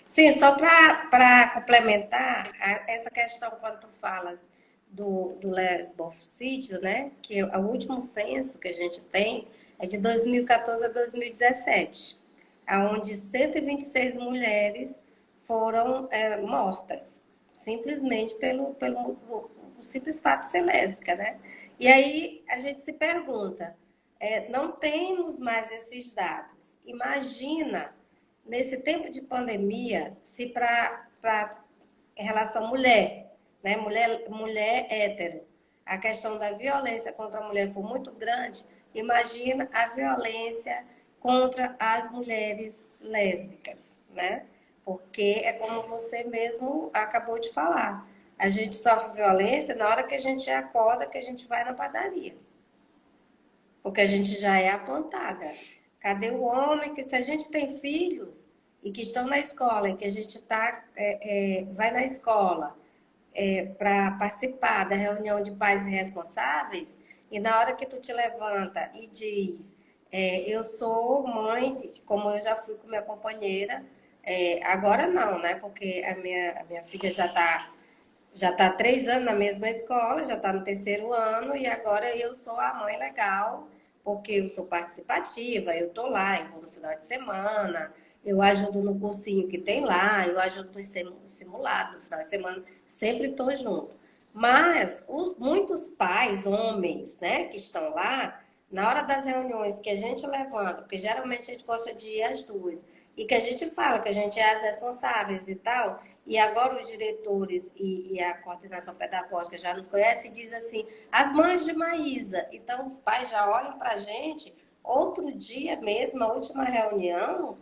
Sim, só para complementar essa questão quando tu falas do lesbofício, né? Que o último censo que a gente tem é de 2014 a 2017, onde 126 mulheres foram mortas, simplesmente pelo o simples fato de ser lésbica, né? E aí a gente se pergunta, não temos mais esses dados. Imagina nesse tempo de pandemia, se para em relação à mulher, né, mulher hétero, a questão da violência contra a mulher for muito grande, imagina a violência contra as mulheres lésbicas, né? Porque é como você mesmo acabou de falar. A gente sofre violência na hora que a gente acorda, que a gente vai na padaria. Porque a gente já é apontada. Cadê o homem? Que se a gente tem filhos e que estão na escola, e que a gente vai na escola para participar da reunião de pais e responsáveis, e na hora que tu te levanta e diz, eu sou mãe, como eu já fui com minha companheira, agora não, né? Porque a minha filha já tá há 3 anos na mesma escola, já está no terceiro ano, e agora eu sou a mãe legal, porque eu sou participativa, eu estou lá, eu vou no final de semana, eu ajudo no cursinho que tem lá, eu ajudo no simulado no final de semana, sempre estou junto. Mas muitos pais, homens, né, que estão lá, na hora das reuniões que a gente levanta, porque geralmente a gente gosta de ir às duas, e que a gente fala que a gente é as responsáveis e tal, e agora os diretores e a coordenação pedagógica já nos conhecem e diz assim, as mães de Maísa. Então os pais já olham para a gente. Outro dia mesmo, a última reunião,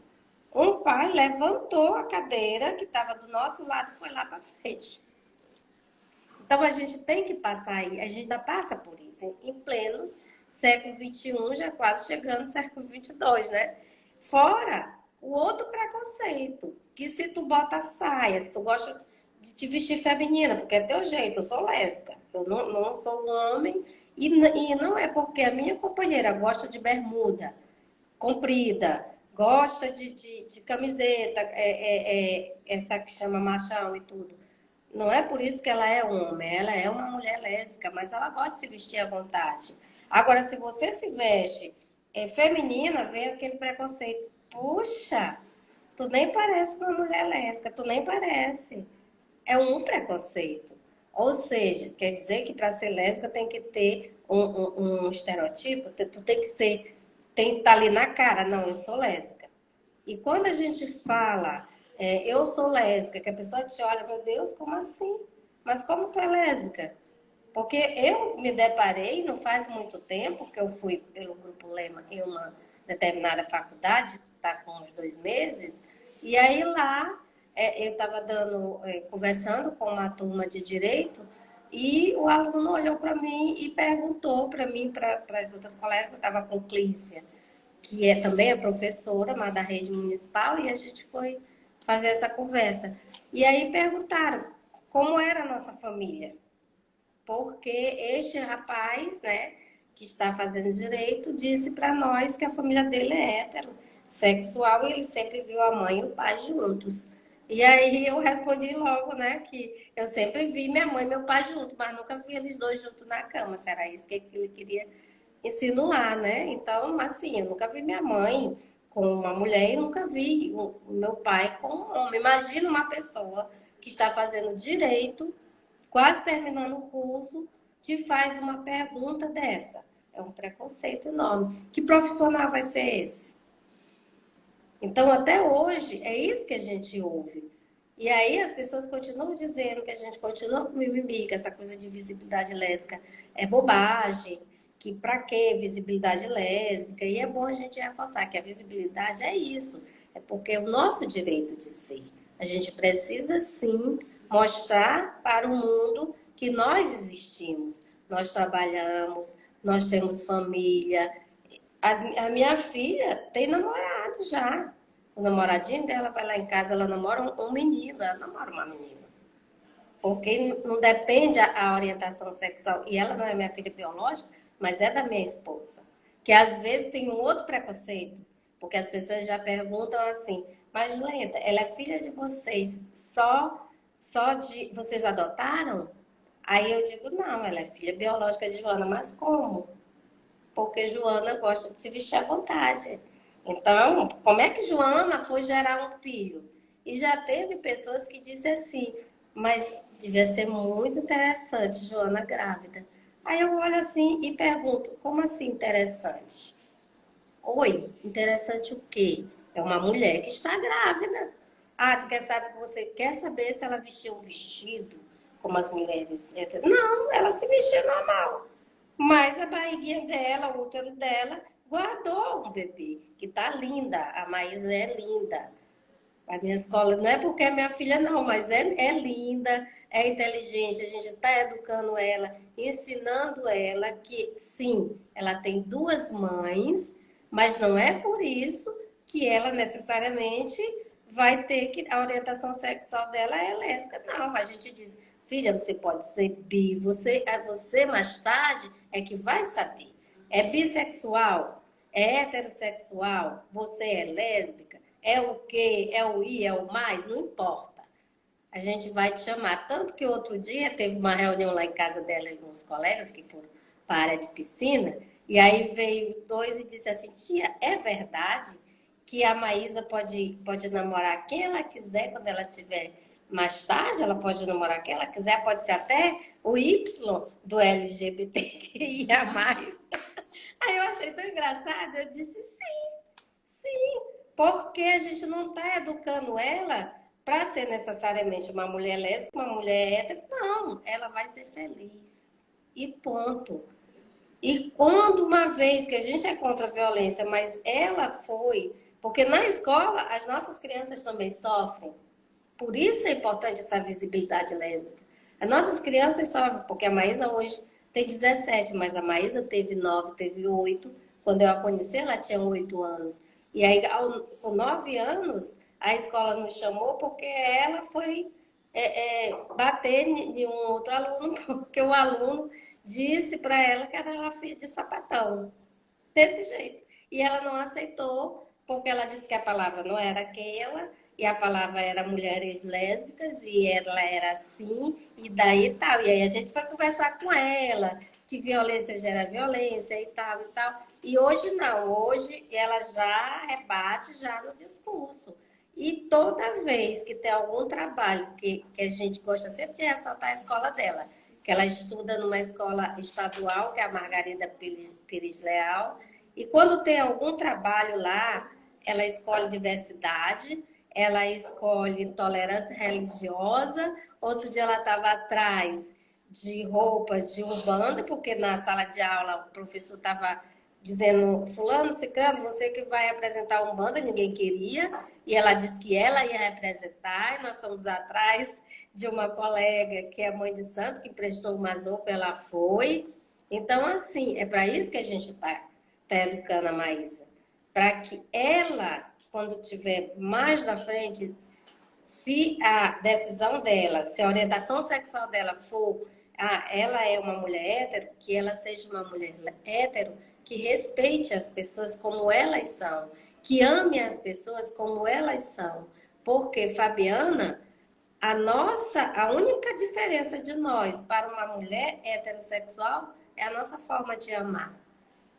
um pai levantou a cadeira que estava do nosso lado e foi lá para frente. Então a gente tem que passar aí, a gente ainda passa por isso, em pleno século XXI, já quase chegando no século XXII, né? Fora o outro preconceito, que se tu bota saia, se tu gosta de te vestir feminina, porque é teu jeito, eu sou lésbica, eu não sou um homem, e não é porque a minha companheira gosta de bermuda comprida, gosta de camiseta, essa que chama machão e tudo. Não é por isso que ela é um homem, ela é uma mulher lésbica, mas ela gosta de se vestir à vontade. Agora, se você se veste feminina, vem aquele preconceito. Puxa, tu nem parece uma mulher lésbica, tu nem parece. É um preconceito. Ou seja, quer dizer que para ser lésbica tem que ter um estereotipo, tu tem que ser, tem que estar ali na cara, não, eu sou lésbica. E quando a gente fala, eu sou lésbica, que a pessoa te olha, meu Deus, como assim? Mas como tu é lésbica? Porque eu me deparei, não faz muito tempo, que eu fui pelo Grupo Lema em uma determinada faculdade, está com uns 2 meses, e aí lá eu estava conversando com uma turma de direito, e o aluno olhou para mim e perguntou para mim, para as outras colegas, que eu estava com Clícia, que também é professora, mas da rede municipal, e a gente foi fazer essa conversa. E aí perguntaram como era a nossa família. Porque este rapaz, né, que está fazendo direito, disse para nós que a família dele é heterossexual e ele sempre viu a mãe e o pai juntos. E aí eu respondi logo, né, que eu sempre vi minha mãe e meu pai juntos, mas nunca vi eles dois juntos na cama. Se era isso que ele queria insinuar, né? Então, assim, eu nunca vi minha mãe com uma mulher e nunca vi o meu pai com um homem. Imagina uma pessoa que está fazendo direito, quase terminando o curso, te faz uma pergunta dessa. É um preconceito enorme. Que profissional vai ser esse? Então, até hoje, é isso que a gente ouve. E aí as pessoas continuam dizendo que a gente continua com mimimi, que essa coisa de visibilidade lésbica é bobagem, que pra que visibilidade lésbica? E é bom a gente reforçar que a visibilidade é isso, é porque é o nosso direito de ser. A gente precisa sim mostrar para o mundo que nós existimos, nós trabalhamos, nós temos família. A minha filha tem namorado já. O namoradinho dela vai lá em casa, ela namora um menino, ela namora uma menina. Porque não depende a orientação sexual. E ela não é minha filha biológica, mas é da minha esposa. Que às vezes tem um outro preconceito, porque as pessoas já perguntam assim, mas Lenda, ela é filha de vocês, só de vocês adotaram? Aí eu digo, não, ela é filha biológica de Joana, mas como? Porque Joana gosta de se vestir à vontade. Então, como é que Joana foi gerar um filho? E já teve pessoas que dizem assim, mas devia ser muito interessante Joana grávida. Aí eu olho assim e pergunto, como assim interessante? Oi, interessante o quê? É uma mulher que está grávida. Ah, você quer saber se ela vestiu um vestido, como as mulheres héteras? Não, ela se vestiu normal. Mas a barriguinha dela, o útero dela, guardou um bebê, que tá linda. A Maísa é linda. A minha escola, não é porque é minha filha, não, mas é linda, é inteligente. A gente está educando ela, ensinando ela que, sim, ela tem duas mães, mas não é por isso que ela necessariamente vai ter que. A orientação sexual dela é lésbica. Não, a gente diz, filha, você pode ser bi, você mais tarde é que vai saber. É bissexual? É heterossexual? Você é lésbica? É o quê? É o I? É o mais? Não importa. A gente vai te chamar. Tanto que outro dia teve uma reunião lá em casa dela e uns colegas que foram para a área de piscina, e aí veio dois e disse assim, tia, é verdade que a Maísa pode namorar quem ela quiser quando ela estiver mais tarde, ela pode namorar quem ela quiser, pode ser até o Y do LGBTQIA+. Aí eu achei tão engraçado, eu disse sim, porque a gente não está educando ela para ser necessariamente uma mulher lésbica, uma mulher hétero. Não, ela vai ser feliz. E ponto. E quando uma vez que a gente é contra a violência, mas ela foi, porque na escola as nossas crianças também sofrem. Por isso é importante essa visibilidade lésbica. As nossas crianças sofrem, porque a Maísa hoje tem 17, mas a Maísa teve 9, teve 8. Quando eu a conheci, ela tinha 8 anos. E aí, com 9 anos, a escola nos chamou porque ela foi bater em um outro aluno, porque o aluno disse para ela que era ela filha de sapatão. Desse jeito. E ela não aceitou, porque ela disse que a palavra não era aquela, e a palavra era mulheres lésbicas, e ela era assim, e daí tal. E aí a gente foi conversar com ela, que violência gera violência e tal, e tal. E hoje não, hoje ela já rebate já no discurso. E toda vez que tem algum trabalho que a gente gosta sempre de ressaltar a escola dela, que ela estuda numa escola estadual, que é a Margarida Pires Leal, e quando tem algum trabalho lá, ela escolhe diversidade, ela escolhe tolerância religiosa. Outro dia ela estava atrás de roupas de umbanda, porque na sala de aula o professor estava dizendo, fulano, ciclano, você que vai apresentar a umbanda, ninguém queria, e ela disse que ela ia representar, e nós fomos atrás de uma colega que é mãe de santo, que prestou umas roupas, ela foi. Então, assim, é para isso que a gente está educando a Maísa, para que ela, quando tiver mais na frente, se a decisão dela, se a orientação sexual dela for, ela é uma mulher hétero, que ela seja uma mulher hétero que respeite as pessoas como elas são, que ame as pessoas como elas são, Porque, Fabiana, a única diferença de nós para uma mulher heterossexual é a nossa forma de amar.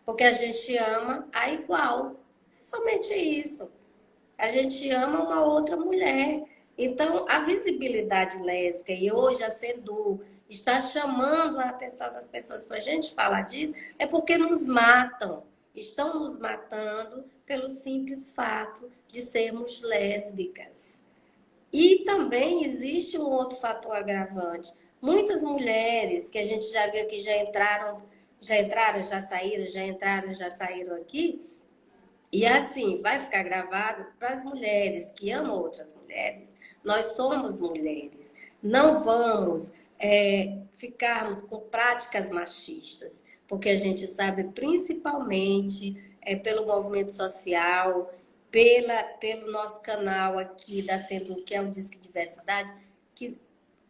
Porque a gente ama a igual. É somente isso. A gente ama uma outra mulher. Então, a visibilidade lésbica, e hoje a SEDU está chamando a atenção das pessoas para a gente falar disso, é porque nos matam. Estão nos matando pelo simples fato de sermos lésbicas. E também existe um outro fator agravante. Muitas mulheres que a gente já viu que já saíram, já entraram, já saíram aqui. E assim, vai ficar gravado para as mulheres que amam outras mulheres. Nós somos mulheres. Não vamos ficarmos com práticas machistas, porque a gente sabe principalmente pelo movimento social, pelo nosso canal aqui da Sendu, que é o Disque Diversidade, que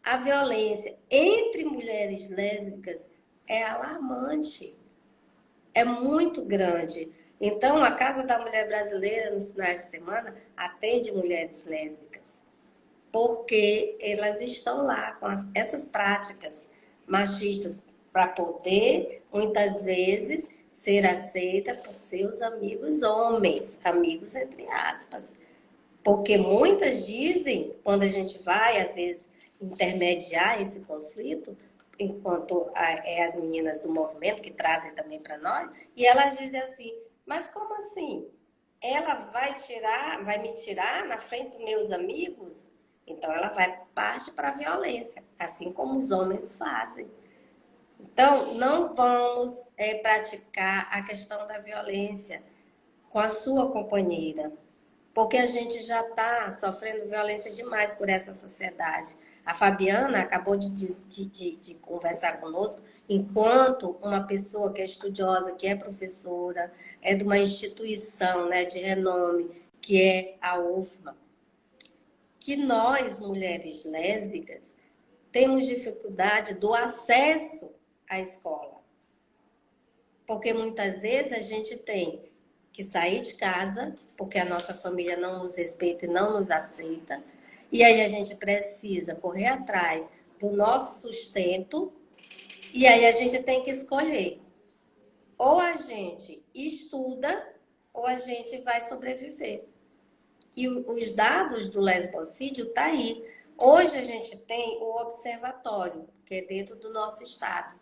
a violência entre mulheres lésbicas é alarmante, é muito grande. Então, a Casa da Mulher Brasileira, nos finais de semana, atende mulheres lésbicas, porque elas estão lá com essas práticas machistas para poder, muitas vezes, ser aceita por seus amigos homens, amigos entre aspas. Porque muitas dizem, quando a gente vai, às vezes, intermediar esse conflito, enquanto as meninas do movimento, que trazem também para nós, e elas dizem assim, mas como assim? Ela vai me tirar na frente dos meus amigos? Então, ela vai parte para a violência, assim como os homens fazem. Então, não vamos praticar a questão da violência com a sua companheira, porque a gente já está sofrendo violência demais por essa sociedade. A Fabiana acabou de conversar conosco enquanto uma pessoa que é estudiosa, que é professora, é de uma instituição, né, de renome, que é a UFMA, que nós, mulheres lésbicas, temos dificuldade do acesso à escola. Porque muitas vezes a gente tem que sair de casa, porque a nossa família não nos respeita e não nos aceita. E aí a gente precisa correr atrás do nosso sustento. E aí a gente tem que escolher. Ou a gente estuda, ou a gente vai sobreviver. E os dados do lesbocídio estão aí. Hoje a gente tem o observatório, que é dentro do nosso estado,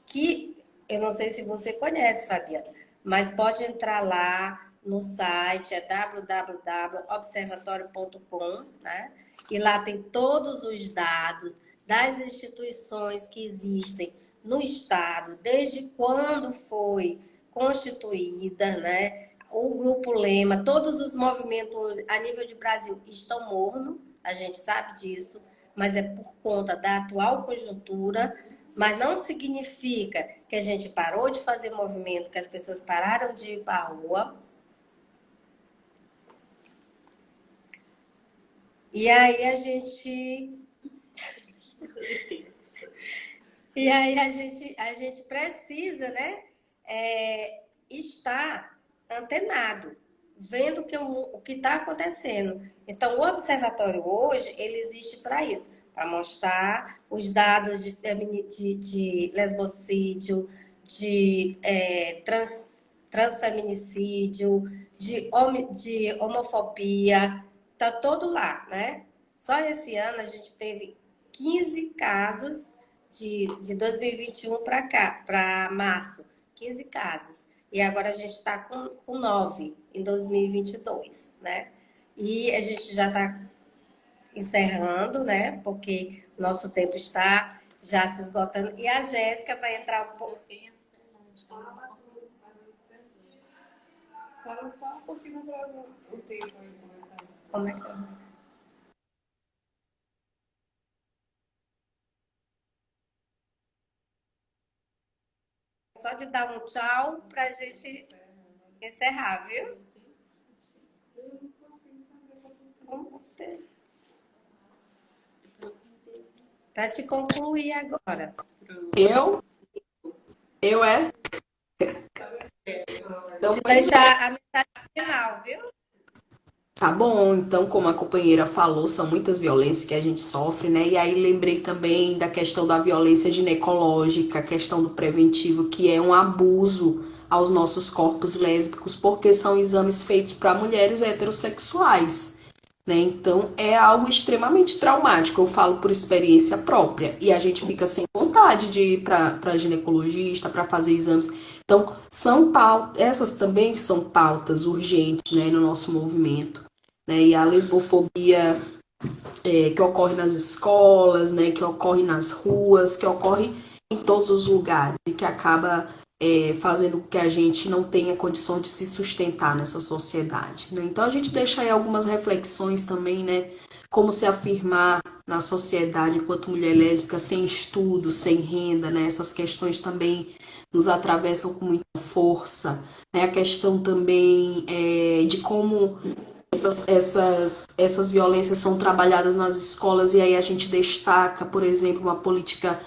que eu não sei se você conhece, Fabiana, mas pode entrar lá no site, é www.observatorio.com, né? E lá tem todos os dados das instituições que existem no estado, desde quando foi constituída, né? O Grupo Lema, todos os movimentos a nível de Brasil estão mornos, a gente sabe disso, mas é por conta da atual conjuntura, mas não significa que a gente parou de fazer movimento, que as pessoas pararam de ir para a rua. E aí a gente... E aí a gente precisa, né, estar antenado, vendo o que está acontecendo. Então, o observatório hoje, ele existe para isso, para mostrar os dados de lesbocídio, de transfeminicídio, de homofobia, está todo lá, né? Só esse ano a gente teve 15 casos de 2021 para cá, para março, 15 casos. E agora a gente está com 9 em 2022, né? E a gente já está encerrando, né? Porque o nosso tempo está já se esgotando. E a Jéssica vai entrar um pouquinho. Fala só um pouquinho para o tempo aí. Como é que é? Só de dar um tchau para a gente encerrar, viu? Para te concluir agora. Eu é? Então, Te deixar a mensagem final, viu? Tá bom, então, como a companheira falou, são muitas violências que a gente sofre, né? E aí lembrei também da questão da violência ginecológica, a questão do preventivo, que é um abuso aos nossos corpos lésbicos, porque são exames feitos para mulheres heterossexuais, né? Então, é algo extremamente traumático, eu falo por experiência própria. E a gente fica sem vontade de ir para ginecologista, para fazer exames. Então, essas também são pautas urgentes, né, no nosso movimento, né? E a lesbofobia que ocorre nas escolas, né, que ocorre nas ruas, que ocorre em todos os lugares e que acaba fazendo com que a gente não tenha condição de se sustentar nessa sociedade, né? Então a gente deixa aí algumas reflexões também, né? Como se afirmar na sociedade enquanto mulher lésbica sem estudo, sem renda, né? Essas questões também nos atravessam com muita força, né? A questão também de como essas violências são trabalhadas nas escolas e aí a gente destaca, por exemplo, uma política,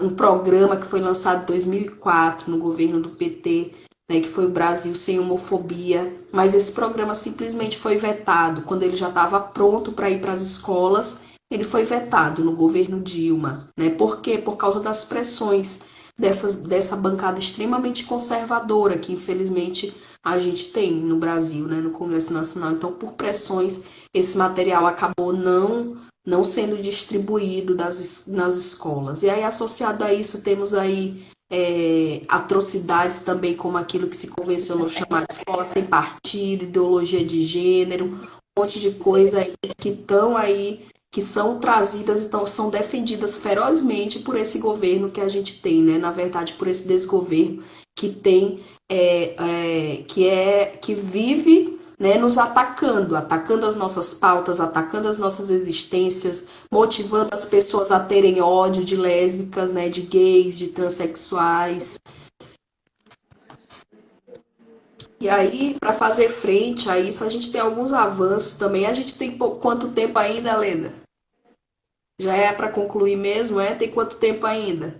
um programa que foi lançado em 2004 no governo do PT, né, que foi o Brasil Sem Homofobia, mas esse programa simplesmente foi vetado. Quando ele já estava pronto para ir para as escolas, ele foi vetado no governo Dilma. Né? Por quê? Por causa das pressões dessa bancada extremamente conservadora, que infelizmente a gente tem no Brasil, né, no Congresso Nacional. Então, por pressões, esse material acabou não sendo distribuído nas escolas. E aí, associado a isso, temos aí atrocidades também, como aquilo que se convencionou chamar de escola sem partido, ideologia de gênero, um monte de coisa aí que estão aí, que são trazidas, então são defendidas ferozmente por esse governo que a gente tem, né? Na verdade, por esse desgoverno que tem, que vive, né, nos atacando as nossas pautas, atacando as nossas existências, motivando as pessoas a terem ódio de lésbicas, né, de gays, de transexuais. E aí, para fazer frente a isso, a gente tem alguns avanços também. A gente tem quanto tempo ainda, Leda? Já é para concluir mesmo, é? Tem quanto tempo ainda?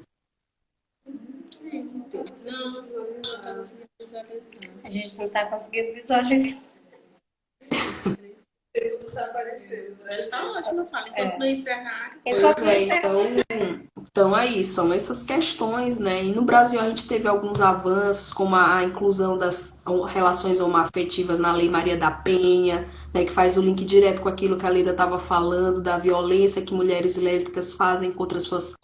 A gente não está conseguindo visualizar. Tudo tá aparecendo, né? Mas tá ótimo, eu falo. Enquanto não encerrar. Então aí, são essas questões, né? E no Brasil a gente teve alguns avanços, como a inclusão das relações homoafetivas na Lei Maria da Penha, né? Que faz o link direto com aquilo que a Leda estava falando, da violência que mulheres lésbicas fazem contra suas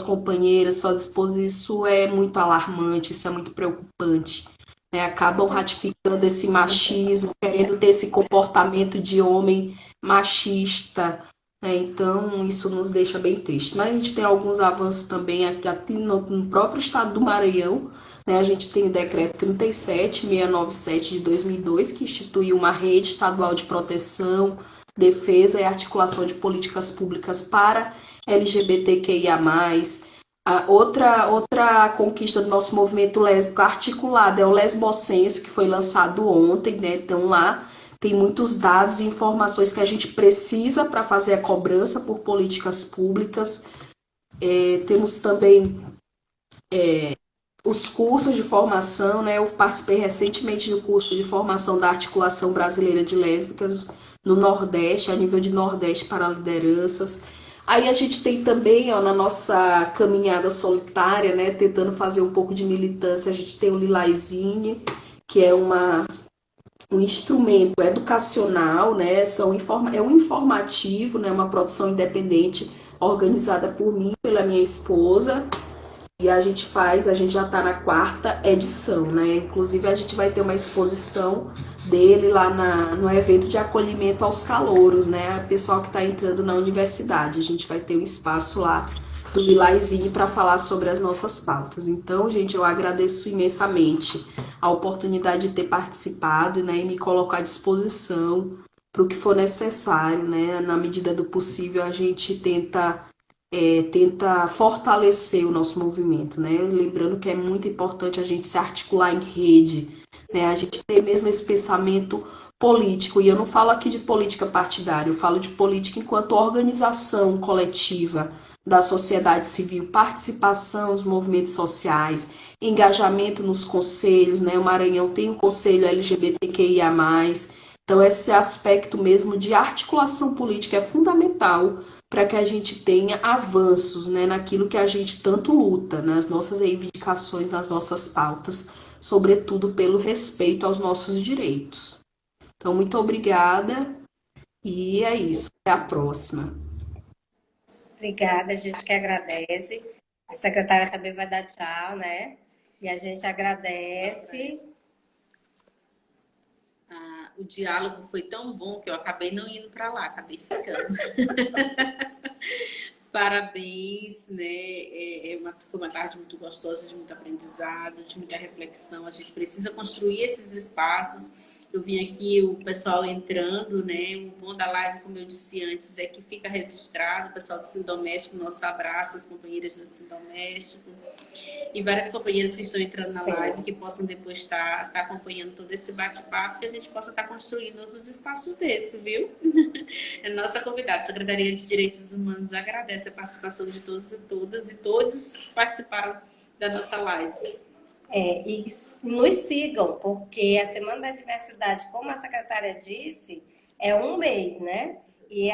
companheiras, suas esposas. Isso é muito alarmante, isso é muito preocupante. Né? Acabam ratificando esse machismo, querendo ter esse comportamento de homem machista. Então, isso nos deixa bem tristes. Mas a gente tem alguns avanços também aqui no próprio estado do Maranhão. Né? A gente tem o decreto 37697 de 2002, que instituiu uma rede estadual de proteção, defesa e articulação de políticas públicas para LGBTQIA+. Outra conquista do nosso movimento lésbico articulado é o Lesbocenso, que foi lançado ontem, né? Então lá tem muitos dados e informações que a gente precisa para fazer a cobrança por políticas públicas. Temos também os cursos de formação, né? Eu participei recentemente do curso de formação da Articulação Brasileira de Lésbicas no Nordeste, a nível de Nordeste para lideranças. Aí a gente tem também, ó, na nossa caminhada solitária, né, tentando fazer um pouco de militância, a gente tem o Lilazine, que é um instrumento educacional, né, é um informativo, né, uma produção independente organizada por mim, pela minha esposa, e a gente já está na 4ª edição, né, inclusive a gente vai ter uma exposição dele lá no evento de acolhimento aos calouros, né, pessoal que está entrando na universidade, a gente vai ter um espaço lá do Lilaizinho para falar sobre as nossas pautas. Então, gente, eu agradeço imensamente a oportunidade de ter participado, né, e me colocar à disposição para o que for necessário, né, na medida do possível a gente tenta fortalecer o nosso movimento, né, lembrando que é muito importante a gente se articular em rede, né, a gente ter mesmo esse pensamento político, e eu não falo aqui de política partidária, eu falo de política enquanto organização coletiva da sociedade civil, participação dos movimentos sociais, engajamento nos conselhos, né? O Maranhão tem um conselho LGBTQIA+, Então, esse aspecto mesmo de articulação política é fundamental para que a gente tenha avanços, né, naquilo que a gente tanto luta, nas nossas reivindicações, nas nossas pautas, sobretudo pelo respeito aos nossos direitos. Então, muito obrigada e é isso. Até a próxima. Obrigada, a gente que agradece. A secretária também vai dar tchau, né? E a gente agradece. O diálogo foi tão bom que eu acabei não indo para lá, acabei ficando. Parabéns, né? Foi uma tarde muito gostosa, de muito aprendizado, de muita reflexão. A gente precisa construir esses espaços. Eu vim aqui, o pessoal entrando, né? O bom da live, como eu disse antes, é que fica registrado. O pessoal do Ensino Doméstico, nosso abraço, as companheiras do Ensino Doméstico e várias companheiras que estão entrando na live, que possam depois estar acompanhando todo esse bate-papo, que a gente possa estar construindo outros espaços desses, viu? É nossa convidada. A Secretaria de Direitos Humanos agradece a participação de todos e todas, e todos participaram da nossa live. E nos sigam, porque a Semana da Diversidade, como a secretária disse, é um mês, né? E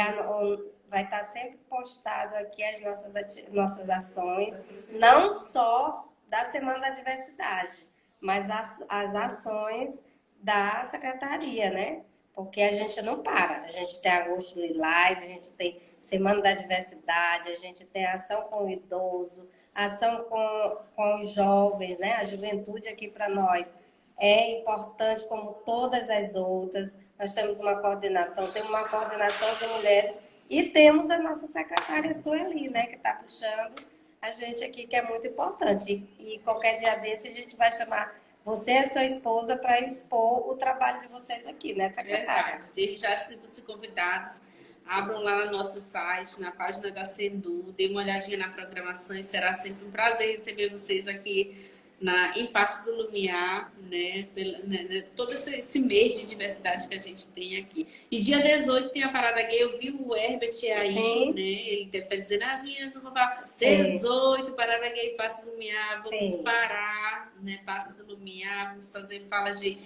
vai estar sempre postado aqui as nossas ações, não só da Semana da Diversidade, mas as ações da secretaria, né? Porque a gente não para. A gente tem Agosto Lilás, a gente tem Semana da Diversidade, a gente tem ação com o idoso, ação com os jovens, né? A juventude aqui para nós é importante como todas as outras. Nós temos uma coordenação de mulheres e temos a nossa secretária Sueli, né? Que está puxando a gente aqui, que é muito importante. E qualquer dia desse a gente vai chamar você e sua esposa para expor o trabalho de vocês aqui, né, secretária? Verdade. Desde já sintam-se convidados. Abram lá no nosso site, na página da Sendu, dê uma olhadinha na programação e será sempre um prazer receber vocês aqui em Passo do Lumiar, né? Todo esse mês de diversidade que a gente tem aqui. E dia 18 tem a Parada Gay, eu vi o Herbert aí, Sim. né? Ele deve estar dizendo, as meninas não vão falar. Sim. 18, Parada Gay, Passo do Lumiar, vamos Sim. parar, né? Passo do Lumiar, vamos fazer falas de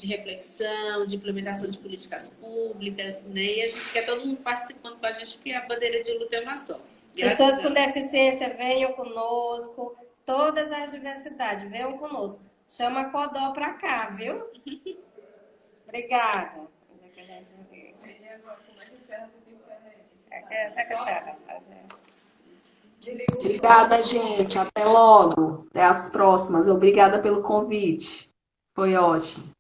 reflexão, de implementação de políticas públicas, né? E a gente quer todo mundo participando com a gente, porque a bandeira de luta é uma só. Pessoas com deficiência, venham conosco. Todas as diversidades, venham conosco. Chama a Codó para cá, viu? Obrigada. Secretária. Obrigada, gente. Até logo. Até as próximas. Obrigada pelo convite. Foi ótimo.